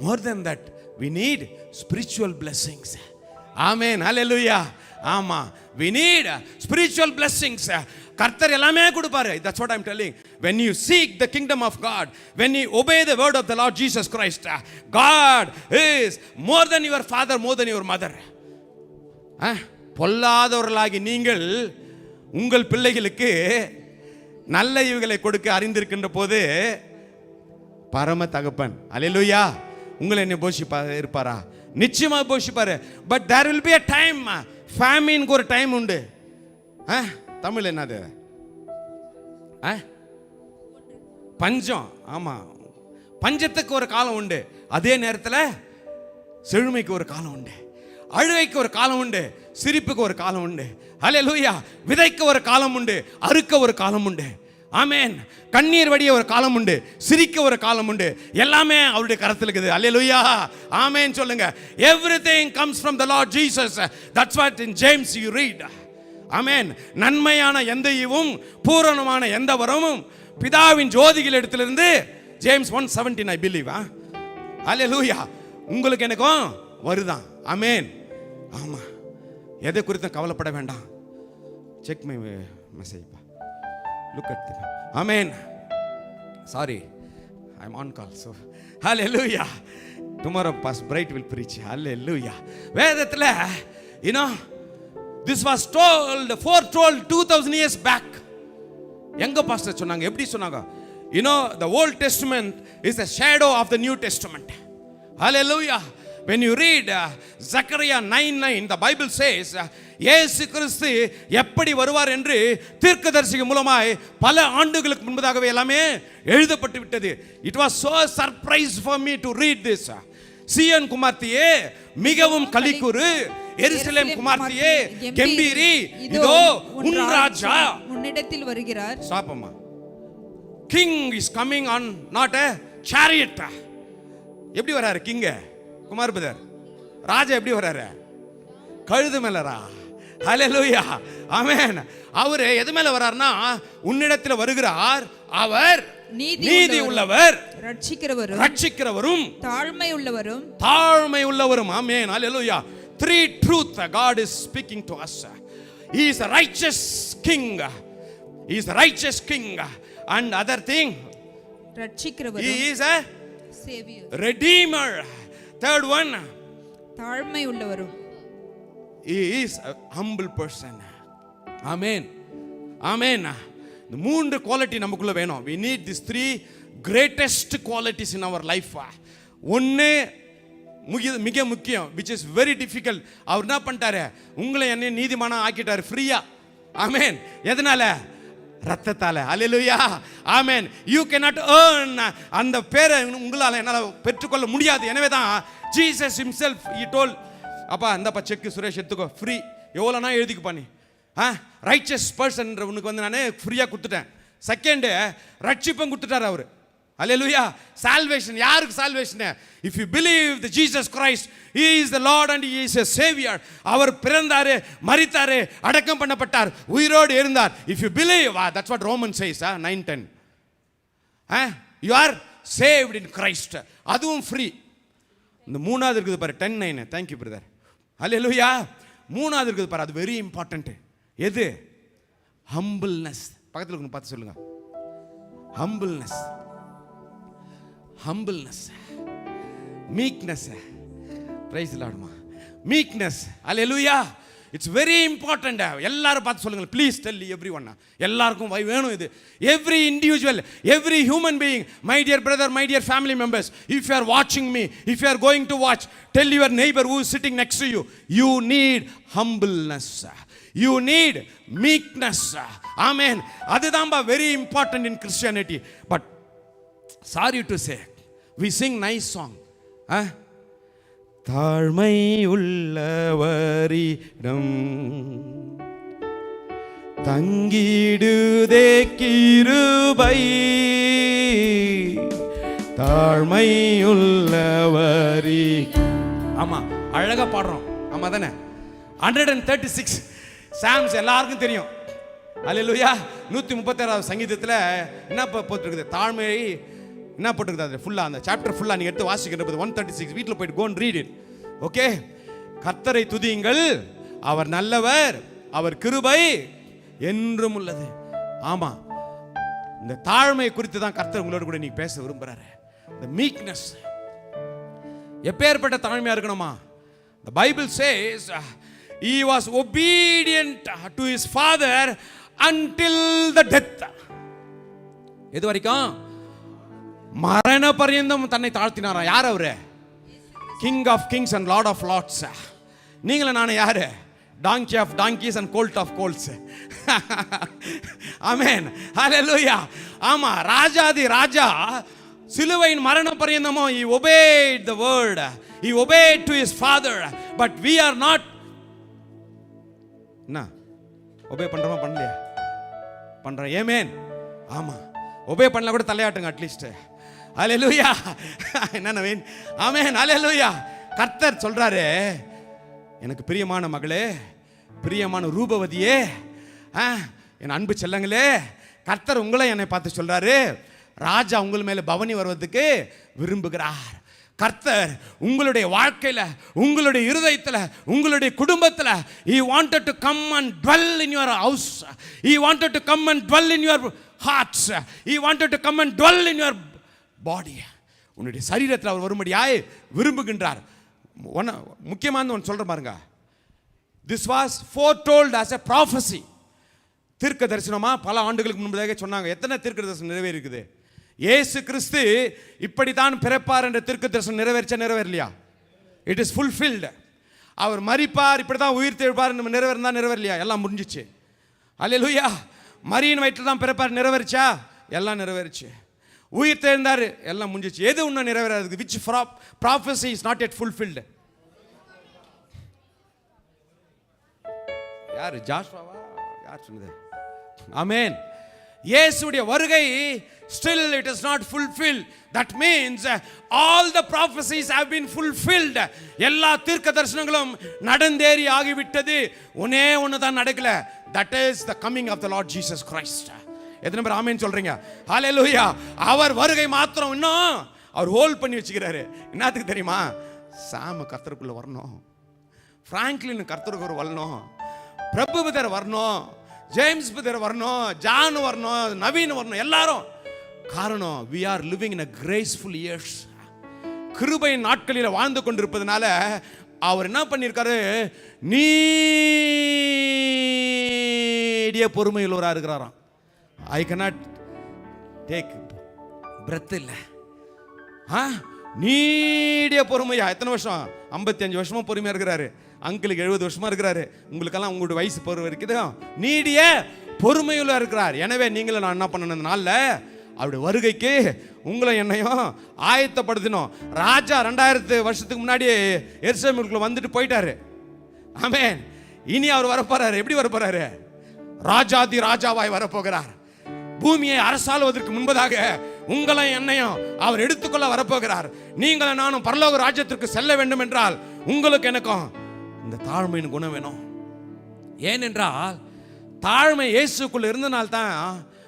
more than that, we need spiritual blessings. Amen. Hallelujah. ஆமா, we need spiritual blessings. கர்த்தர் எல்லாமே கொடுப்பாரு. That's what I'm telling. When you seek the kingdom of God, when you obey the word of the Lord Jesus Christ, God is more than your father, more than your mother. பொல்லாதவர்களாகி நீங்கள் உங்கள் பிள்ளைகளுக்கு நல்ல ஈவுகளை கொடுக்க அறிந்திருக்கின்ற போது பரம தகப்பன், அல்லேலூயா, உங்களை என்ன இருப்பாரா? நிச்சயமா போஷிப்பாரு. But there will be a time, famine ஒரு டைம் உண்டு. தமிழ் என்னது? பஞ்சம். ஆமா, பஞ்சத்துக்கு ஒரு காலம் உண்டு. அதே நேரத்தில் செழுமைக்கு ஒரு காலம் உண்டு, அழுகைக்கு ஒரு காலம் உண்டு, சிரிப்புக்கு ஒரு காலம் உண்டு. ஹல்லேலூயா. விதைக்க ஒரு காலம் உண்டு, அறுக்க ஒரு காலம் உண்டு. ஆமென். கண்ணீர் வடிய ஒரு காலம் உண்டு, சிரிக்க ஒரு காலம் உண்டு, எல்லாமே அவருடைய கரத்தில் இருக்குது. அல்லேலூயா, ஆமென் சொல்லுங்க. Everything comes from the Lord Jesus. That's what in James you read. ஆமென். நன்மையான எந்த ஈவும் பூரணமான எந்த வரமும் பிதாவின் ஜோதிகள் இடத்திலிருந்து, James 1:17 I believe. அல்லேலூயா. உங்களுக்கு எனக்கும் வருதான். ஆமென். ஆமா, எதை குறித்தும் கவலைப்பட வேண்டாம். Check my message. Look at them. Amen. Sorry, I'm on call. So, hallelujah. Tomorrow Pastor Bright will preach. Hallelujah. வேதத்துல, you know, this was foretold 2000 years back. எங்க பாஸ்டர் சொன்னாங்க? எப்படி சொன்னாங்க? You know, the Old Testament is a shadow of the New Testament. Hallelujah. When you read Zechariah 9:9, the Bible says, இயேசு கிறிஸ்து எப்படி வருவார் என்று தீர்க்கதரிசி மூலமாய் பல ஆண்டுகளுக்கு முன்பதாகவே எல்லாமே எழுதப்பட்டு விட்டது. It was so surprise for me to read this. சீயோன் குமார்த்தியே மிகவும் களிக்கூறு, எருசலேம் குமார்த்தியே கெம்பீரி, இதோ உன் ராஜா உன்னிடத்தில் வருகிறார். Stop அம்மா. King is coming on not a chariot. எப்படி வராரு கிங்க? குமார் பிரதர், ராஜா எப்படி வராரு? கழுது மேலரா? ஹல்லேலூயா, ஆமென். அவரு எது மேல வரார்னா, உன்னிடத்தில் வருகிறார், அவர் நீதி உள்ளவர், ரட்சிக்கிறவரும் தாழ்மை உள்ளவரும். ஆமென், ஹல்லேலூயா. Three truth God is speaking to us. He is a righteous king. He is a righteous king. And other thing, ரட்சிக்கிறவரும், he is a savior, redeemer. Third one, தாழ்மை உள்ளவரும். He is a humble person. Amen. Amen. இந்த மூன்று quality நமக்குள்ள வேணும். We need these three greatest qualities in our life. ஒன்னு மிக முக்கியம், which is very difficult. அவர் என்ன பண்ணிட்டாரு? உங்களை என்ன நீதிமானா ஆக்கிட்டாரு ஃப்ரீயா. ஆமென். எதனால? ரத்தத்தால. அல்லேலூயா, ஆமென். You cannot earn அந்த பேரை உங்களால என்னால பெற்றுக்கொள்ள முடியாது. எனவே தான் Jesus himself he told, அப்பா இந்தப்பா செக் சுரேஷ் எடுத்துக்கோ, ஃப்ரீ, எவ்வளோனா எழுதிக்குப்பா நீ. ரைச்சஸ் பர்சன் உனக்கு வந்து நான் ஃப்ரீயாக கொடுத்துட்டேன். செகண்டு ரட்சிப்பம் கொடுத்துட்டார் அவர். அல்லேலூயா. சால்வேஷன். யாருக்கு salvation? If you believe the Jesus Christ, he is the Lord and he is a savior. அவர் பிறந்தாரு, மரித்தாரு, அடக்கம் பண்ணப்பட்டார், உயிரோடு இருந்தார். If you believe, that's what Romans says 9:10. You are saved in Christ. அதுவும் ஃப்ரீ. இந்த மூணாவது இருக்குது பாரு 10:9. Thank you brother. அல்லேலூயா. மூணாவது இருக்குது பாரு, அது வெரி இம்பார்ட்டன்ட். எது? ஹம்பிள்னஸ். பக்கத்தில் இருக்கணும், பார்த்து சொல்லுங்க. Humbleness, humbleness, meekness. Praise the Lord. Meekness. அல்லேலூயா. It's very important. எல்லாரும் பார்த்து சொல்லுங்க ப்ளீஸ். Tell everyone. எல்லாருக்கும் வேணும் இது. Every individual, every human being, my dear brother, my dear family members, if you are வாட்சிங் me, if you are going to watch, tell your neighbour who is sitting next to you, you need humbleness, you need meekness. ஆமென். அதுதான்பா very important in Christianity. But sorry to say, we sing nice song. தாழ்மை உள்ளவரிடம் தங்கிடுதே கிருபை, தாழ்மை உள்ளவரி. ஆமா, அழகா பாடுறோம். ஆமா தானே? 136 சாம்ஸ் எல்லாருக்கும் தெரியும். அல்லேலூயா. 136வது சங்கீதத்தில் என்ன போட்டுருக்குது? தாழ்மை என்ன போட்டுருக்குது? ஃபுல்லாக அந்த சாப்டர் ஃபுல்லாக நீங்கள் எடுத்து வாசிக்கிற 136 வீட்டில் போயிட்டு go and read it. Okay. கர்த்தரை துதியுங்கள், அவர் நல்லவர், அவர் கிருபை என்றும் உள்ளது. ஆமா, இந்த தாழ்மை குறித்து தான் கர்த்தர் உங்களோட கூட நீங்க பேச விரும்புறாரு. the meekness. எப்பேற்பட்ட தாழ்மையா இருக்கணுமா? the Bible says he was obedient to his father until the death. எது வரைக்கும்? மரண பரியந்தம் தன்னை தாழ்த்தினாரா. யார் அவரு? King of kings and lord of lords. நீங்களும் நானும் யாரு? donkey of donkeys and colt of colts. ஆமென். ஹல்லேலூயா. ஆமா, ராஜாதி ராஜா சிலுவையின் மரண பரியந்தமோ he obeyed the word, he obeyed to his father, but we are not. என்ன obey பண்றோமா? பண்ணலையா? பண்றோம். ஆமென். ஆமா, ஒபே பண்ணல கூட தலையாட்டுங்க அட்லீஸ்ட். அல்லேலூயா. என்ன நவீன்? ஆமென். அல்லேலூயா. கர்த்தர் சொல்றாரு, எனக்கு பிரியமான மகளே, பிரியமான ரூபவதியே, என் அன்பு செல்லங்களே, கர்த்தர் உங்களை என்னை பார்த்து சொல்றாரு, ராஜா உங்கள் மேல பவனி வருவதற்கு விரும்புகிறார். கர்த்தர் உங்களுடைய வாழ்க்கையில, உங்களுடைய இருதயத்துல, உங்களுடைய குடும்பத்துல he wanted to come and dwell in your house, he wanted to come and dwell in your hearts, he wanted to come and dwell in your body. உன்னுடைய சரீரத்தில் அவர் வரும்படியாய் விரும்புகின்றார். முக்கியமான ஒன்று சொல்ற பாருங்க, this was foretold as a prophecy. தீர்க்க தரிசனமா பல ஆண்டுகளுக்கு முன்பதாக சொன்னாங்க. எத்தனை தீர்க்க தரிசனம் நிறைவேறி இருக்குது? இயேசு கிறிஸ்து இப்படித்தான் பிறப்பார் என்ற தீர்க்க தரிசனம் நிறைவேறலையா? It is fulfilled. அவர் மரிப்பார், இப்படித்தான் உயிர் தெழுப்பார், நிறைவேறா நிறைவேறலையா? எல்லாம் முடிஞ்சிச்சு. அல்லேலூயா. மரியின் வயிற்றில் தான் பிறப்பார், நிறைவேறிச்சா? எல்லாம் நிறைவேறிச்சு. உயிர் தெழுந்தார், எல்லாம் முடிஞ்சிச்சு. எது இன்னும் நிறைவேறாது? which prophecy is not yet fulfilled? யார்? ஜாஷ்வாவா? யார் சொன்னது? ஆமென். இயேசுடைய வருகை still it is not fulfilled. That means all the prophecies have been fulfilled. எல்லா தீர்க்க தரிசனங்களும் நடந்தேறி ஆகிவிட்டது. ஒண்ணே ஒன்று தான் நடக்கல. that is the coming of the Lord Jesus Christ. எத்தனை பேர் ஆமென் சொல்றீங்க? ஹalleluya. அவர் வருகை மாத்திரம் இன்னும் அவர் ஹோல்ட் பண்ணி வச்சுக்கிறாரு. என்னத்துக்கு தெரியுமா? சாம கர்த்தருக்குள்ள வரணும், பிராங்க்லின் கர்த்தருக்கு வரணும், பிரபு பிதர் வரணும், ஜேம்ஸ் பிதர் வரணும், ஜான் வரணும், நவீன் வரணும், எல்லாரும். காரணம், we are living in a graceful years. கிருபையின் நாட்களில் வாழ்ந்து கொண்டிருப்பதனால அவர் என்ன பண்ணியிருக்காரு? நீடிய பொறுமை உள்ளவராக இருக்கிறாராம். I cannot take breath இல்ல. நீடிய பொறுமையா. எத்தனை வருஷம்? 55 வருஷமா பொறுமையா இருக்கிறாரு. அங்கிளுக்கு 70 வருஷமா இருக்கிறாரு. உங்களுக்கெல்லாம் உங்களுடைய வயசு பொறுமை இருக்குது. நீடிய பொறுமையுள்ள இருக்கிறார். எனவே நீங்களும் நான் என்ன பண்ணணும்? இந்த நாளில் அவருடைய வருகைக்கு உங்களை என்னையும் ஆயத்தப்படுத்தணும். ராஜா 2000 வருஷத்துக்கு முன்னாடி எருசலேமுக்குள்ள வந்துட்டு போயிட்டாரு. ஆமென். இனி அவர் வரப்போறாரு. எப்படி வரப்போறாரு? ராஜாதி ராஜாவாய் வரப்போகிறார். பூமியை அரசாளுவதற்கு முன்பதாக உங்களை என்னையும் அவர் எடுத்துக்கொள்ள வரப்போகிறார். நீங்களும் நானும் பரலோக ராஜ்யத்திற்கு செல்ல வேண்டும் என்றால் உங்களுக்கு எனக்கும் இந்த தாழ்மையின் குணம் வேணும். ஏனென்றால் தாழ்மை இயேசுக்குள்ள இருந்தனால்தான்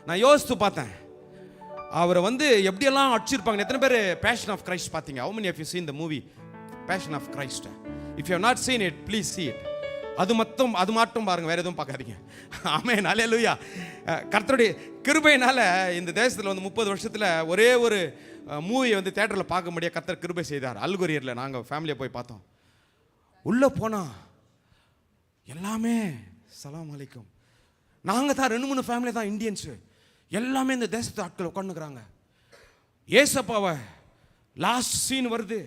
நான் யோசித்து பார்த்தேன். அவரை எப்படியெல்லாம் அடிச்சிருப்பாங்க. எத்தனை பேர் பேஷன் ஆஃப் கிரைஸ்ட் பார்த்தீங்க? How many of you seen the movie Passion of Christ? If you have not seen it, please see it. அது மட்டும் பாருங்க, வேற எதுவும் பார்க்காதீங்க. ஆமென். அல்லேலூயா. கர்த்தருடைய கிருபையினால இந்த தேசத்தில் 30 வருஷத்தில் ஒரே ஒரு மூவியை தியேட்டரில் பார்க்க முடிய கர்த்தர் கிருபை செய்தார். அல்கொரியரில் நாங்கள் ஃபேமிலியை போய் பார்த்தோம். உள்ளே போனால் எல்லாமே சலாம் அலைக்கும். நாங்கள் தான் 2-3 ஃபேமிலி தான் இந்தியன்ஸு. எல்லாமே இந்த தேசத்து ஆட்கள் உட்காந்துக்கிறாங்க. ஏசப்பாவை லாஸ்ட் சீன் வருது,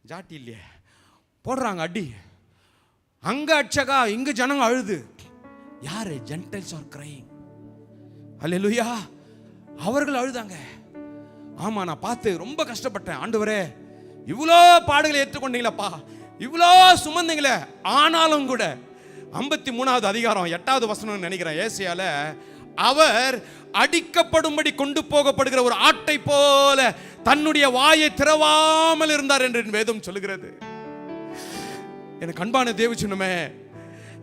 ஜாட்டி இல்லையே போடுறாங்க அடி. அங்கே அடிச்சகா இங்கே ஜனங்க அழுது. யாரு? Gentiles are crying. அல்லேலூயா. அவர்கள் அழுதாங்க. ஆமாம், நான் பார்த்து ரொம்ப கஷ்டப்பட்டேன். ஆண்டவரே, இவ்வளோ பாடுகளை ஏற்றுக்கொண்டீங்களப்பா, இவ்வளோ சுமந்தீங்களே. ஆனாலும் கூட 53வது அதிகாரம் 8வது வசனம் நினைக்கிறேன், ஏசாயால அவர் அடிக்கப்படும்படி கொண்டு போகப்படுகிற ஒரு ஆட்டை போல தன்னுடைய வாயை திறவாமல் இருந்தார் என்று வேதம் சொல்லுகிறது. எனக்கு அன்பான தேவஜனமே,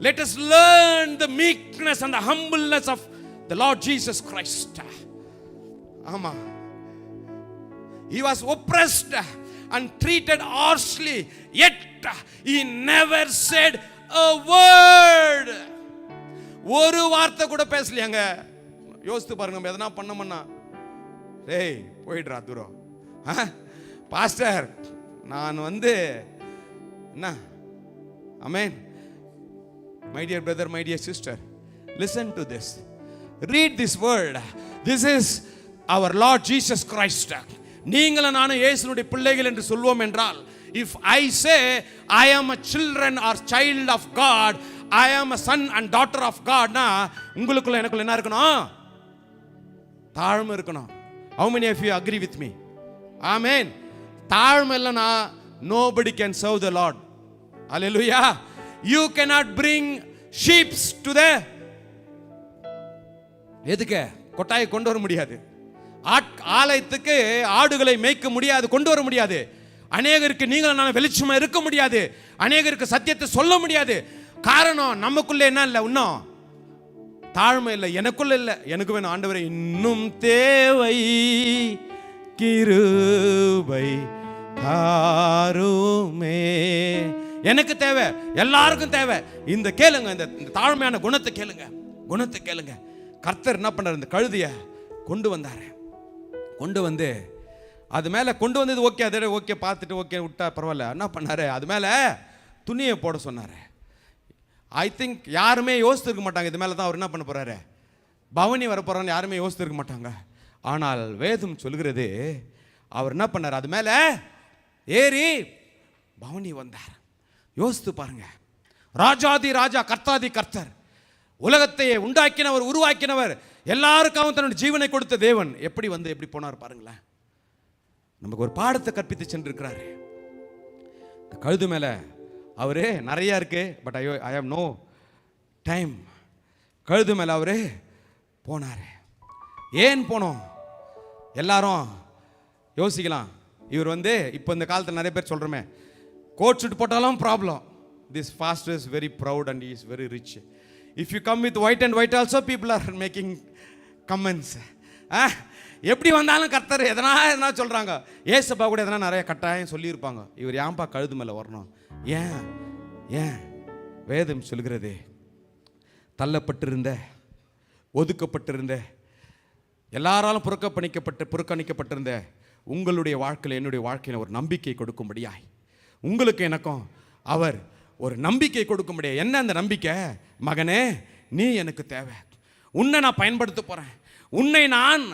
let us learn the meekness and the humbleness of the Lord Jesus Christ. ஆமா, he was oppressed and treated harshly, yet he never said a word. ஒரு வார்த்தை கூட பேசலையாங்க. யோசித்து பாருங்க, எதனா பண்ணோம்னா டேய் போயிடுறா தூரம். பாஸ்டர் நான் என்ன? Amen. My dear brother, my dear sister, listen to this. Read this word. This is our Lord Jesus Christ. நீங்களும் நானும் இயேசுனுடைய பிள்ளைகள் என்று சொல்வோம் என்றால், if I say I am a children or child of God, I am a son and daughter of God, na உங்களுக்குள்ள எனக்குள்ள என்ன இருக்கணும்? தாழ்மை இருக்கணும். How many of you agree with me? Amen. தாழ்மை இல்லைனா nobody can serve the Lord. Hallelujah. You cannot bring sheep to the எதுக்கு? கொட்டாயை கொண்டு வர முடியாது. ஆலயத்துக்கு ஆடுகளை மேய்க்க முடியாது, கொண்டு வர முடியாது. அநேகருக்கு நீங்களும் நான் வெளிச்சமா இருக்க முடியாது. அநேகருக்கு சத்தியத்தை சொல்ல முடியாது. காரணம் நமக்குள்ள என்ன இல்லை, இன்னும் தாழ்மை இல்லை, எனக்குள்ள இல்லை. எனக்கு வேணும் ஆண்டவரே, இன்னும் தேவை கிருபை தாருமே. எனக்கு தேவை, எல்லாருக்கும் தேவை. இந்த கேளுங்க, இந்த தாழ்மையான குணத்தை கேளுங்க, குணத்தை கேளுங்க. கர்த்தர் என்ன பண்ணார், இந்த கழுதைய கொண்டு வந்தாரு. கொண்டு வந்து அது மேலே கொண்டு வந்தது ஓகே, அதே ஓகே பார்த்துட்டு ஓகே விட்டா பரவாயில்ல. என்ன பண்ணாரு, அது மேலே துணியை போட சொன்னார். ஐ திங்க் யாருமே யோசித்திருக்க மாட்டாங்க இது மேலே தான் அவர் என்ன பண்ண போகிறாரு, பவனி வர போகிறான்னு யாருமே யோசித்திருக்க மாட்டாங்க. ஆனால் வேதம் சொல்கிறது அவர் என்ன பண்ணார், அது மேலே ஏறி பவனி வந்தார். யோசித்து பாருங்க, ராஜாதி ராஜா கர்த்தாதி கர்த்தர், உலகத்தை உண்டாக்கினவர், உருவாக்கினவர், எல்லாருக்காகவும் தன்னுடைய ஜீவனை கொடுத்த தேவன் எப்படி வந்து எப்படி போனார் பாருங்களேன். நமக்கு ஒரு பாடத்தை கற்பித்து சென்றிருக்கிறாரு. கழுது மேலே அவரு நிறையா இருக்கு, but I have no time. கழுது மேலே அவரு போனார். ஏன் போனோம் எல்லாரும் யோசிக்கலாம். இவர் வந்து இப்போ இந்த காலத்தில் நிறைய பேர் சொல்கிறோமே, கோட் ஷூட் போட்டாலும் problem. This pastor is very proud and is very rich. If you come with white and white also people are making comments. எப்படி வந்தாலும் கர்த்தர் எதனா சொல்கிறாங்க. ஏசப்பா கூட எதனா நிறைய கட்டாயம் சொல்லியிருப்பாங்க. இவர் ஏன்பா கழுது மேலே வரணும்? ஏன் ஏன் வேதம் சொல்கிறது, தள்ளப்பட்டிருந்த, ஒதுக்கப்பட்டிருந்த, எல்லாராலும் புறக்கணிக்கப்பட்டிருந்த உங்களுடைய வாழ்க்கையில், என்னுடைய வாழ்க்கையில் ஒரு நம்பிக்கை கொடுக்கும்படியாய், உங்களுக்கு எனக்கும் அவர் ஒரு நம்பிக்கை கொடுக்கும்படியா. என்ன அந்த நம்பிக்கை? மகனே, நீ எனக்கு தேவை, உன்னை நான் பயன்படுத்த போகிறேன், உன்னை நான்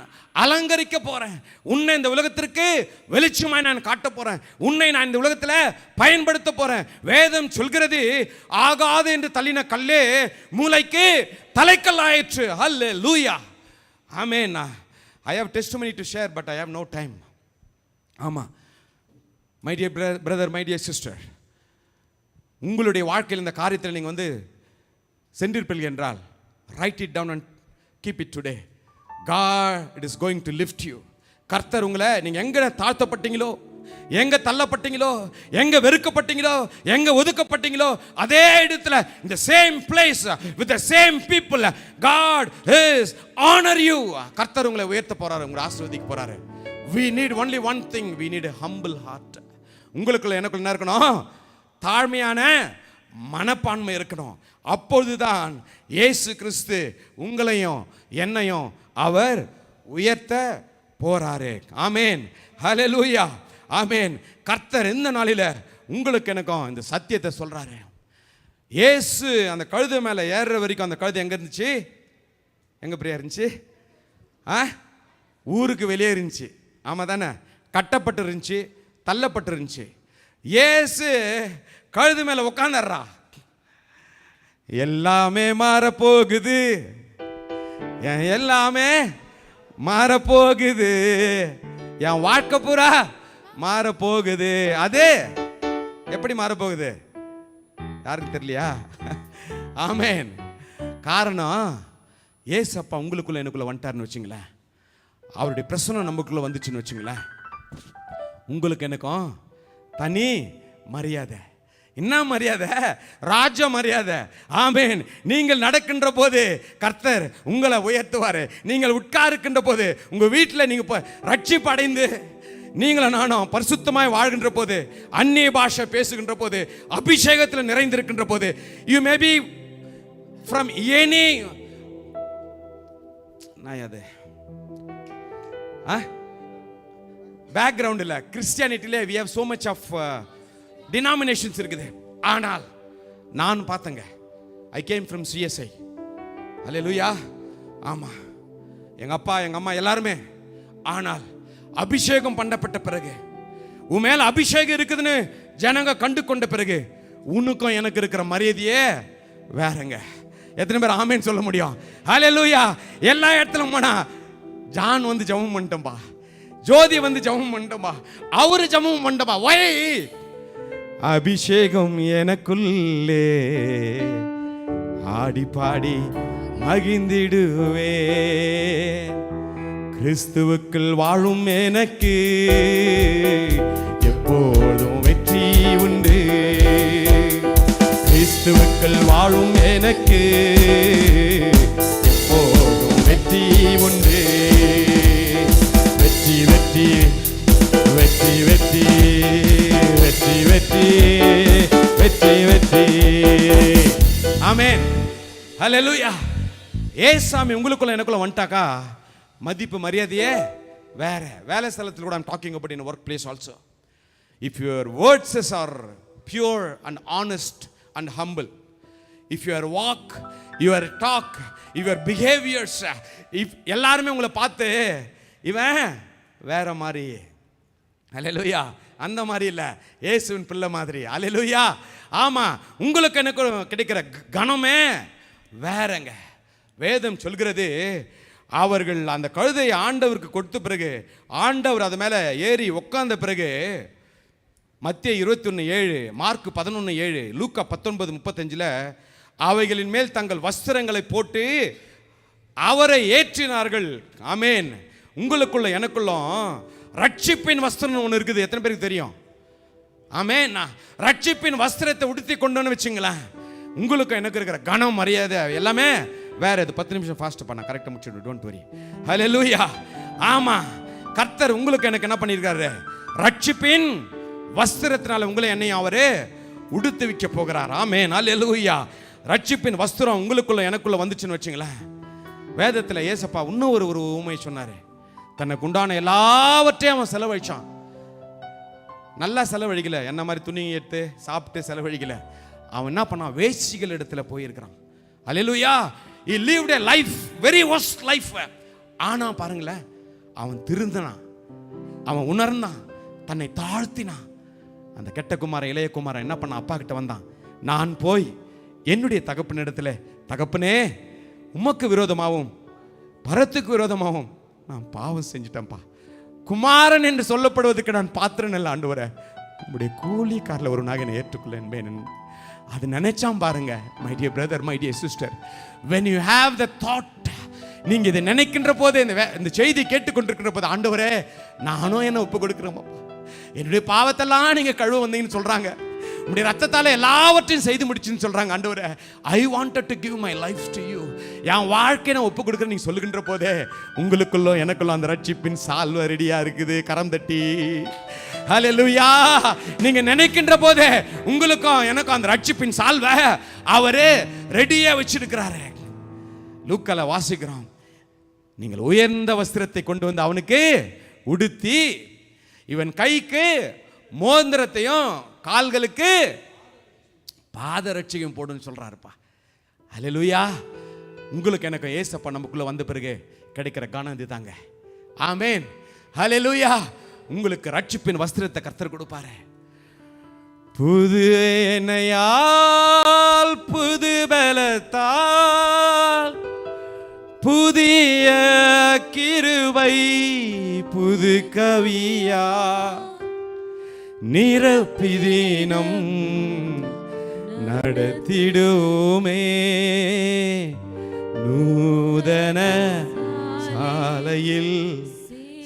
அலங்கரிக்க போறேன், உன்னை இந்த உலகத்திற்கு வெளிச்சமாய் நான் காட்ட போறேன், உன்னை நான் இந்த உலகத்தில் பயன்படுத்த போறேன். வேதம் சொல்கிறது, ஆகாது என்று தள்ளின கல்லே மூளைக்கு தலைக்கல் ஆயிற்று. ஹல்லேலூயா, ஆமென். I have testimony to share, but I have no time. ஆமா, my dear brother, my dear sister, உங்களுடைய வாழ்க்கையில் இந்த காரியத்தில் நீங்கள் வந்து சென்றிருப்பீர்கள் என்றால், write it down and keep it today. God is going to lift you. கர்த்தர் உங்களை, நீங்கள் எங்கே தாழ்த்தப்பட்டீங்களோ, எங்கே தள்ளப்பட்டீங்களோ, எங்கே வெறுக்கப்பட்டீங்களோ, எங்கே ஒதுக்கப்பட்டீங்களோ, அதே இடத்துல இந்த same place with the same people God is honor you. கர்த்தர் உங்களை உயர்த்த போறாரு, உங்களை ஆசீர்வதிக்க போறாரு. We need only one thing, we need a humble heart. உங்களுக்குள்ள எனக்குள்ள என்ன இருக்கணும்? தாழ்மையான மனப்பான்மை இருக்கணும். அப்பொழுதுதான் இயேசு கிறிஸ்து உங்களையும் என்னையும் அவர் உயர்த்த போறாரு. ஆமென், ஹல்லேலூயா, ஆமென். கர்த்தர் இந்த நாளில் உங்களுக்கு எனக்கும் இந்த சத்தியத்தை சொல்றாரு. இயேசு அந்த கழுதை மேலே ஏறுற வரைக்கும் அந்த கழுதை எங்க இருந்துச்சு? எங்க பிரியா இருந்துச்சு? ஊருக்கு வெளியே இருந்துச்சு. ஆமா தானே? கட்டப்பட்டு இருந்துச்சு, தள்ளப்பட்டு இருந்துச்சு. இயேசு கழுது மேலே உட்காந்துடுறா. எல்லாமே மாறப்போகுது, எல்லாமே மாறப்போகுது, என் வாழ்க்கை பூரா மாறப்போகுது. அது எப்படி மாறப்போகுது யாருக்கு தெரியலையா? ஆமென். காரணம், ஏசப்பா உங்களுக்குள்ள எனக்குள்ள வந்துட்டாருன்னு வச்சுங்களேன், அவருடைய பிரசனம் நமக்குள்ள வந்துச்சுன்னு வச்சுங்களேன், உங்களுக்கு எனக்கும் தனி மரியாதை. என்ன மரியாதை? ராஜ மரியாதை. ஆமென். நீங்கள் நடக்கின்ற போது கர்த்தர் உங்களை உயர்த்துவார். நீங்கள் உட்காருக்கின்ற போது, உங்க வீட்டில் நீங்க ரட்சிப்பு அடைந்து நீங்களும் நானும் பரிசுத்தமாய் வாழ்கின்ற போது, அந்நிய பாஷை பேசுகின்ற போது, அபிஷேகத்தில் நிறைந்திருக்கின்ற போது, you may be from any background இல்லை. கிறிஸ்டியானிட்டியிலே we have so much of denominations இருக்குது. ஆனால் நான் பார்த்தங்க, I came from CSI. அல்லேலூயா. ஆமா, எங்க அப்பா எங்க அம்மா எல்லாருமே. ஆனால் அபிஷேகம் பண்ணப்பட்ட பிறகு, உன் மேல அபிஷேகம் இருக்குதுன்னு ஜனங்க கண்டு கொண்ட பிறகு, உனக்கும் எனக்கு இருக்கிற மரியாதையே வேறங்க. எத்தனை பேர் ஆமேன்னு சொல்ல முடியும்? அல்லேலூயா. எல்லா இடத்துலயும் போனா, ஜான் வந்து ஜெபம் பண்ணிட்டோம்பா, ஜோதி வந்து ஜெபம் பண்ணிட்டோம்பா, அவரு ஜெபம் பண்ணிட்டோம்பா. வை? அபிஷேகம் எனக்குள்ளே ஆடி பாடி மகிழ்ந்திடுவேன். கிறிஸ்துவுக்குள் வாழும் எனக்கு எப்போதும் வெற்றி உண்டு. கிறிஸ்துவுக்குள் வாழும் எனக்கு எப்போதும் வெற்றி உண்டு. வெற்றி வெற்றி வெற்றி வெற்றி வெற்றி வெற்றி வெற்றி வெற்றி. ஆமென். ஹல்லேலூயா. ஏசாமி உங்களுக்குள்ள எனக்குள்ள வந்துட்டாக்கா மதிப்பு மரியாதையே வேற. வேலை ஸ்தலத்தில் கூட I'm talking about in a workplace also. If your words are pure and honest and humble, if your walk, your talk, your behaviors, if எல்லாருமே உங்களை பார்த்து இவன் வேற மாதிரி, அல்லேலூயா, அந்த மாதிரி இல்லை, இயேசுவின் பிள்ளை மாதிரி, அல்லேலூயா. ஆமா, உங்களுக்கு எனக்கு கிடைக்கிற கனமே வேறங்க. வேதம் சொல்கிறது, அவர்கள் அந்த கழுதையை ஆண்டவருக்கு கொடுத்த பிறகு ஆண்டவர் அது மேலே ஏறி உட்கார்ந்த பிறகு மத்தேயு 21:7, மார்க் 11:7, லூக்கா 19:35 அவைகளின் மேல் தங்கள் வஸ்திரங்களை போட்டு அவரை ஏற்றினார்கள். ஆமென். உங்களுக்குள்ள எனக்குள்ளும் ரட்சிப்பின் வஸ்திரம் ஒன்று இருக்குது. எத்தனை பேருக்கு தெரியும்? ஆமென். ரட்சிப்பின் வஸ்திரத்தை உடுத்தி கொண்டோன்னு வச்சுங்களேன், உங்களுக்கு எனக்கு இருக்கிற கனம் மரியாதை எல்லாமே வேற. இது 10 நிமிஷம் ஃபாஸ்ட் பண்ண கரெக்டாக முடிச்சுடு, டோன்ட் வரி. ஹல்லேலூயா. ஆமா, கர்த்தர் உங்களுக்கு எனக்கு என்ன பண்ணியிருக்காரு? ரட்சிப்பின் வஸ்திரத்தினால உங்களை என்னையும் அவரு உடுத்து வைக்க போகிறார். ஆமென். ஹல்லேலூயா. ரட்சிப்பின் வஸ்திரம் உங்களுக்குள்ள எனக்குள்ள வந்துச்சுன்னு வச்சுங்களேன், வேதத்தில் ஏசப்பா இன்னும் ஒரு உண்மை சொன்னாரு. தனக்கு உண்டான எல்லாவற்றையும் அவன் செலவழிச்சான். நல்லா செலவழிக்கல, என்ன மாதிரி துணி எடுத்து சாப்பிட்டு செலவழிக்கல. அவன் என்ன பண்ணான்? வேசிகள் இடத்துல போயிருக்கிறான். அல்லேலூயா. he lived a life, very worst life. ஆனா பாருங்களேன், அவன் திருந்தினான், அவன் உணர்ந்தான், தன்னை தாழ்த்தினான். அந்த கெட்ட குமாரன், இளைய குமாரன் என்ன பண்ணான்? அப்பா கிட்ட வந்தான். நான் போய் என்னுடைய தகப்பனிடத்துல, தகப்பனே, உமக்கு விரோதமாகவும் பரத்துக்கு விரோதமாகவும் நான் பாவம் செஞ்சிட்டேன்ப்பா. குமாரன் என்று சொல்லப்படுவதற்கு நான் பாத்திரன் இல்லை ஆண்டவரே, உங்களுடைய கூலிக்காரில் ஒரு நாக என்னை ஏற்றுக்கொள்ள என்பேன். அது நினைச்சான் பாருங்க. My dear brother, my dear sister, when you have the thought, நீங்க இதை நினைக்கின்ற போது, இந்த செய்தி கேட்டுக்கொண்டிருக்கிற போது, ஆண்டவரே நானும் என்ன ஒப்பு கொடுக்கிறேன், என்னுடைய பாவத்தெல்லாம் நீங்க கழுவ வந்தீங்கன்னு சொல்றாங்க, உங்களுடைய ரத்தத்தால எல்லாவற்றையும் செய்து முடிச்சுன்னு சொல்றாங்க. ஆண்டவரே, I wanted to give my life to you, என் வாழ்க்கையை நான் ஒப்பு கொடுக்குறேன் நீங்க சொல்லுகின்ற போதே, உங்களுக்குள்ள எனக்குள்ள அந்த ரட்சிப்பின் சால்வ ரெடியா இருக்குது. கரம் தட்டி ஹல்லேலூயா. நீங்க நினைக்கின்ற போதே உங்களுக்கும் எனக்கும் அந்த ரட்சிப்பின் சால்வ அவரே ரெடியா வச்சிருக்கிறாரு. லூக்கால வாசிக்கிறோம், நீங்கள் உயர்ந்த வஸ்திரத்தை கொண்டு வந்து அவனுக்கு உடுத்தி, இவன் கைக்கு மோதிரத்தையும் கால்களுக்கு பாதரட்சையும் போடுன்னு சொல்றாருப்பா. ஹல்லேலூயா. உங்களுக்கு எனக்கு ஏசப்பா நமக்குள்ள வந்த பிறகு கிடைக்கிற கனம் இது தாங்க. ஆமென். ஹல்லேலூயா. உங்களுக்கு ரட்சிப்பின் வஸ்திரத்தை கர்த்தர் கொடுப்பாரு. புது எண்ணெயால் புது பலத்தால் புதிய கிருபை புது கவியா நிரப்பிதீனம் நடத்திடுமே, நூதன சாலையில்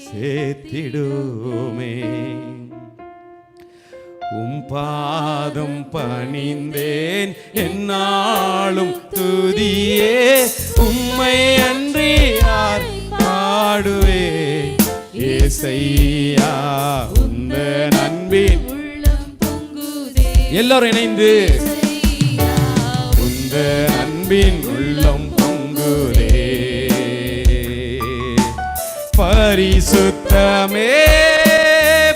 சேர்த்திடுமே. பாதம் பணிந்தேன் என்னாலும் துதியே, உம்மை அன்றி யார் பாடுவே, ஏசையா உந்த நண்பின் எல்லாரும் இணைந்து உந்த நண்பின் உள்ளம் பொங்குதே. பரிசுத்தமே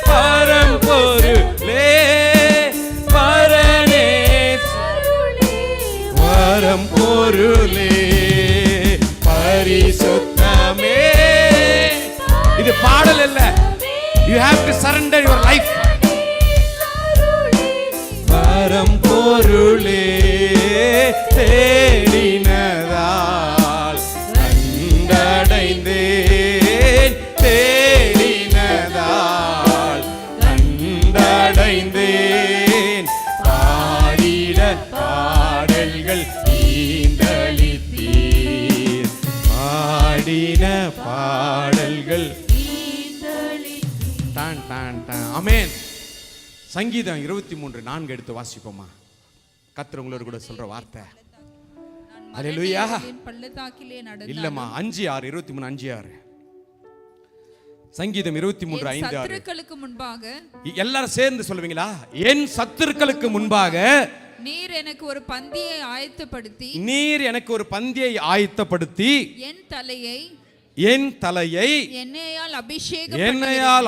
பரம்பொருளே பரனே பரம்பொருளே பரிசுத்தமே. இது பாடல் இல்ல, you have to surrender your life. பரம்பொருளே தேடினதால் கண்டடைந்தேன், தேடினதால் கண்டடைந்தேன், பாடிட பாடல்கள் ஈந்தளித்தீர். ஆமென். சங்கீதம் 23:4 எடுத்து வாசிப்போமா? கர்த்தர் உங்களோட கூட சொல்ற வார்த்தை. அல்லேலூயா. பள்ளத்தாக்கிலே நடந்தாலும் இல்லம்மா, 5:6, 23, 5:6. சங்கீதம் 23:5. சத்துருக்களுக்கு முன்பாக எல்லாரும் சேர்ந்து சொல்லுவீங்களா? என் சத்துருக்களுக்கு முன்பாக நீர் எனக்கு ஒரு பந்தியை ஆயத்தப்படுத்தி, நீர் எனக்கு ஒரு பந்தியை ஆயத்தப்படுத்தி, என் தலையை எண்ணெயால்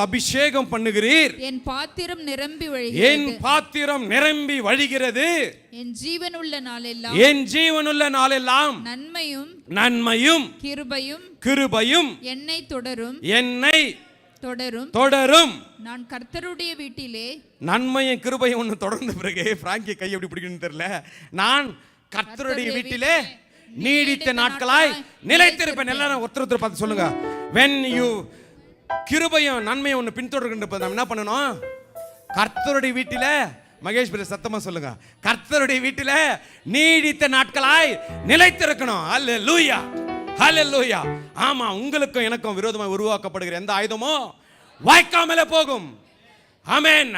அபிஷேகம் பண்ணுகிறீர். என் பாத்திரம் நிரம்பி என் பாத்திரம் நிரம்பி வழிகிறது. என் ஜீவனுள்ள நாளெல்லாம் நன்மையும் கிருபையும் என்னை தொடரும். நான் கர்த்தருடைய வீட்டிலே நன்மையும் கிருபையும் ஒன்று தொடர்ந்த பிறகு பிராங்கி கை எப்படி பிடிக்கணும்னு தெரியல. நான் கர்த்தருடைய வீட்டிலே நீடித்த நாட்களாய் நிலைத்திருப்பேன். எல்லாரும் ஒருத்தர் பார்த்து சொல்லுங்க. when you கிருபையும் நன்மையும் ஒன்று பின்தொடர்கின்ற நம்ம என்ன பண்ணணும்? கர்த்தருடைய வீட்டில, மகேஷ் பிரதர் சத்தமா சொல்லுங்க, கர்த்தருடைய வீட்டில நீடித்த நாட்களாய் நிலைத்திருக்கணும். அல்லேலூயா, அல்லேலூயா. ஆமா, உங்களுக்கும் எனக்கும் விரோதமாக உருவாக்கப்படுகிற எந்த ஆயுதமோ வாய்க்காமலே போகும். ஆமென்.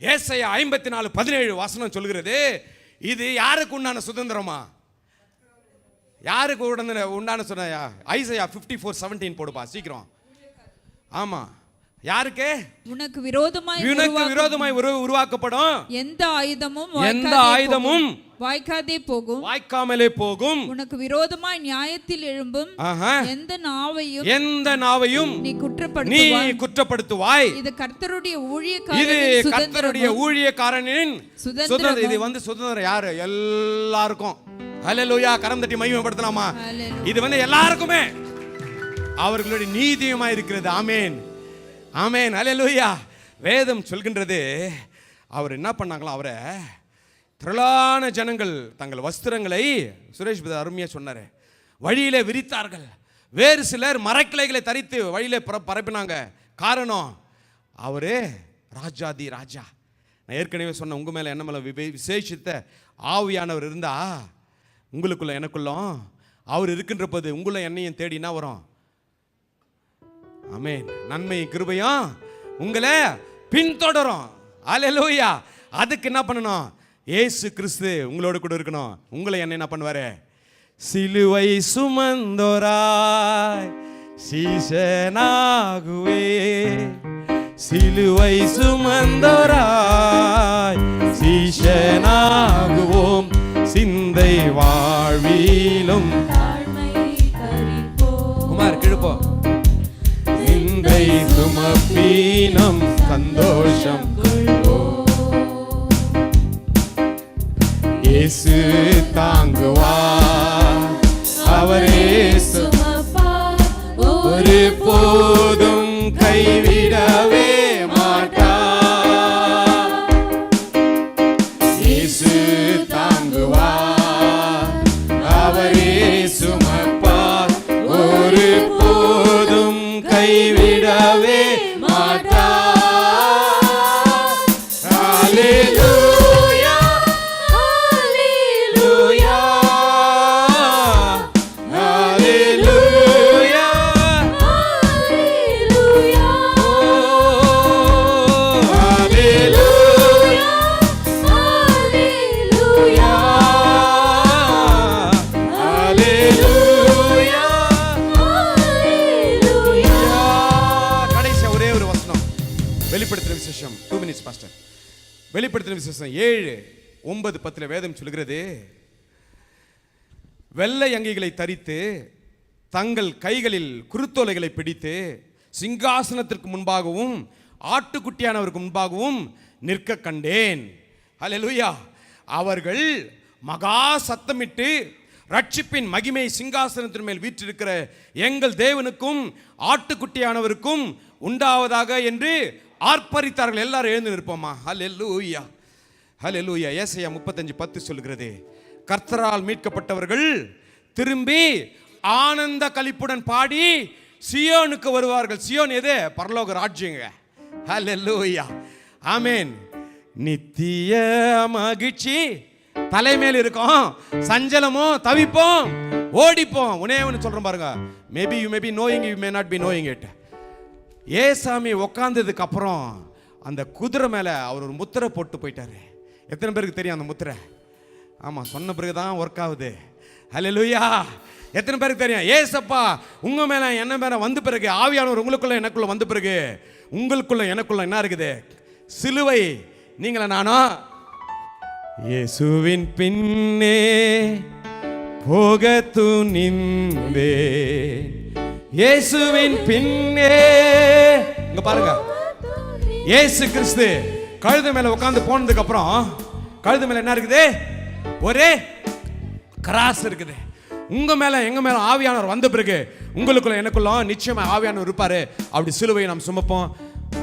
ஏசாயா 54:17 வசனம் சொல்கிறது, இது யாருக்கு உண்டான சுதந்திரமா? யாருக்கு உண்டான சொன்ன? ஐசையா 54:17 போடுப்பா சீக்கிரம். ஆமா, யாருக்கு? உனக்கு விரோதமாய் உருவாக்கப்படும் எந்த ஆயுதமும் வாய்க்காமலே போகும். உனக்கு விரோதமாய் நியாயத்தில் எழும்பும் எந்த நாவையும் நீ குற்றப்படுத்துவாய். இது கர்த்தருடைய ஊழியக்காரனின் சுதந்திரம். இது சுதந்திரம் யாரு? எல்லாருக்கும். ஹல்லேலூயா. கரம் தட்டி மகிமைப்படுத்தலாமா? இது எல்லாருக்குமே அவர்களுடைய நீதியுமா இருக்கிறது. ஆமென், ஆமென், ஹல்லேலூயா. வேதம் சொல்கின்றது, அவர் என்ன பண்ணாங்களா? அவரை திரளான ஜனங்கள் தங்கள் வஸ்திரங்களை, சுரேஷ் பிரதர் அருமையா சொன்னாரு, வழியிலே விரித்தார்கள். வேறு சிலர் மரக்கிளைகளை தரித்து வழியிலே பரப்பினாங்க. காரணம், அவரே ராஜாதி ராஜா. நான் ஏற்கனவே சொன்ன, உங்க மேல என்ன மேல விசேஷித்த ஆவியானவர் இருந்தா உங்களுக்குள்ள எனக்குள்ளும் அவர் இருக்கின்ற போது உங்களை என்னையும் தேடி என்ன வரும்? ஆமென். நன்மையும் கிருபையும் உங்களை பின்தொடரும். அல்லேலூயா. அதுக்கு என்ன பண்ணணும்? இயேசு கிறிஸ்து உங்களோட கூட இருக்கணும். உங்களை என்ன பண்ணுவாரு? சிலுவை சுமந்தோராய் சீசனாகுவே, சிலுவை சுமந்தோராய் சீசனாகுவோம், சிந்தை வாழ்விலும் குமார் கிழப்போ, சிந்தை சுமப்பீனம் சந்தோஷம் இயேசு தாங்குவார், அவரே சுமப்பார், ஒரு போதும் கைவிடவே மாட்டார். இயேசு தாங்குவார், அவரே சுமப்பார், ஒரு போதும் கைவிடவே மாட்டார். ஹல்லேலூயா, ஹல்லேலூயா, ஹல்லேலூயா, ஹல்லேலூயா, ஹல்லேலூயா, ஹல்லேலூயா, ஹல்லேலூயா, ஹல்லேலூயா. கடைசியா ஒரே ஒரு வசனம், வெளிப்படுத்தின விசேஷம் 2 minutes பாஸ்டர். வெளிப்படுத்தின விசேஷம் 7:9-10 வேதம் சொல்கிறது, வெள்ளை அங்கிகளை தரித்து தங்கள் கைகளில் குருத்தோலைகளை பிடித்து சிங்காசனத்திற்கு முன்பாகவும் ஆட்டுக்குட்டியானவருக்கு முன்பாகவும் நிற்க கண்டேன். அல்லேலூயா. அவர்கள் மகா சத்தமிட்டு, ரட்சிப்பின் மகிமை சிங்காசனத்தின் மேல் வீற்றிருக்கிற எங்கள் தேவனுக்கும் ஆட்டுக்குட்டியானவருக்கும் உண்டாவதாக என்று ஆர்ப்பரித்தார்கள். எல்லாரும் எழுந்து நிற்போமா? ஹல்லேலூயா, ஹல்லேலூயா. ஏசாயா 35:10 சொல்கிறது, கர்த்தரால் மீட்கப்பட்டவர்கள் திரும்பி ஆனந்த களிப்புடன் பாடி சியோனுக்கு வருவார்கள். சியோன் எது? பரலோக ராஜ்யங்க. ஹல்லேலூயா, ஆமென். நித்திய மகிழ்ச்சி தலைமையில் இருக்கும், சஞ்சலமோ தவிப்போம் ஓடிப்போம். உனே ஒன்று சொல்றேன் பாருங்க, maybe you may be knowing, you may not be knowing it. ஏசாமி உட்கார்ந்ததுக்கு அப்புறம் அந்த குதிரை மேலே அவர் ஒரு முத்திரை போட்டு போயிட்டாரு. எத்தனை பேருக்கு தெரியும் அந்த முத்திரை? ஆமாம், சொன்ன பிறகு தான் ஒர்க் ஆகுது. ஹல்லேலூயா. எத்தனை பேருக்கு தெரியும்? ஏசப்பா உங்க மேல என்ன மேல வந்த பிறகு, ஆவியானவர் உங்களுக்குள்ள எனக்குள்ள வந்த பிறகு, உங்களுக்குள்ள எனக்குள்ள என்ன இருக்குது? சிலுவை. நீங்கள நானா இயேசுவின் பின்னே போக துணிந்தே, இயேசுவின் பின்னே. இங்க பாருங்க, இயேசு கிறிஸ்து கழுதை மேல உட்கார்ந்து போனதுக்கு அப்புறம் கழுதை மேல என்ன இருக்குது? ஒரே கிராஸ் இருக்குது. உங்க மேல எங்க மேல ஆவியானவர் வந்த பிறகு உங்களுக்குள்ள எனக்குள்ள நிச்சயமா ஆவியானவர் இருப்பாரு. அப்படி சிலுவையை நாம் சுமப்போம்.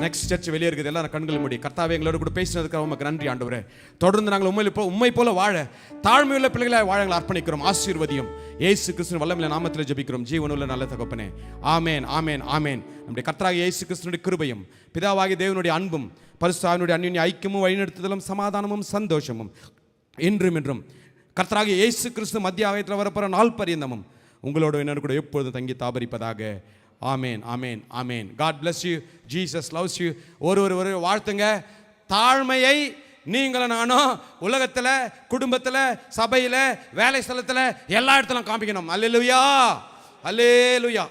நெக்ஸ்ட் சர்ச் வெளியே இருக்குது. எல்லாரும் கண்கள் மூடி. கர்த்தாவே எங்களோட கூட பேசினதுக்கு உமக்கு நன்றி ஆண்டவரே. தொடர்ந்து நாங்கள் உண்மை போல வாழ, தாழ்மையுள்ள பிள்ளைகளாய் வாழ எங்களை அர்ப்பணிக்கிறோம். ஆசீர்வதியும். இயேசு கிறிஸ்துவின் வல்லமையுள்ள நாமத்தில் ஜெபிக்கிறோம் ஜீவனுள்ள நல்ல தகப்பனே. ஆமென், ஆமென், ஆமென். நம்முடைய கர்த்தராகிய இயேசு கிறிஸ்துவினுடைய கிருபையும், பிதாவாகிய தேவனுடைய அன்பும், பரிசுத்த ஆவியினுடைய அன்யோன்ய ஐக்கியமும், வழிநடத்துதலும், சமாதானமும், சந்தோஷமும் இன்றும் என்றும் கர்த்தராகிய இயேசு கிறிஸ்து மத்திய ஆகாயத்தில் வரப்போற நாள் பரியந்தமும் உங்களோட என்ன கூட எப்பொழுதும் தங்கி தாபரிப்பதாக. ஆமேன், ஆமேன், ஆமேன். God bless you. Jesus loves you. ஒரு வாழ்த்துங்க. தாழ்மையை நீங்களும் நானும் உலகத்தில், குடும்பத்தில், சபையில், வேலை ஸ்தலத்தில் எல்லா இடத்துலையும் காமிக்கணும். அல்லேலூயா, அல்லேலூயா.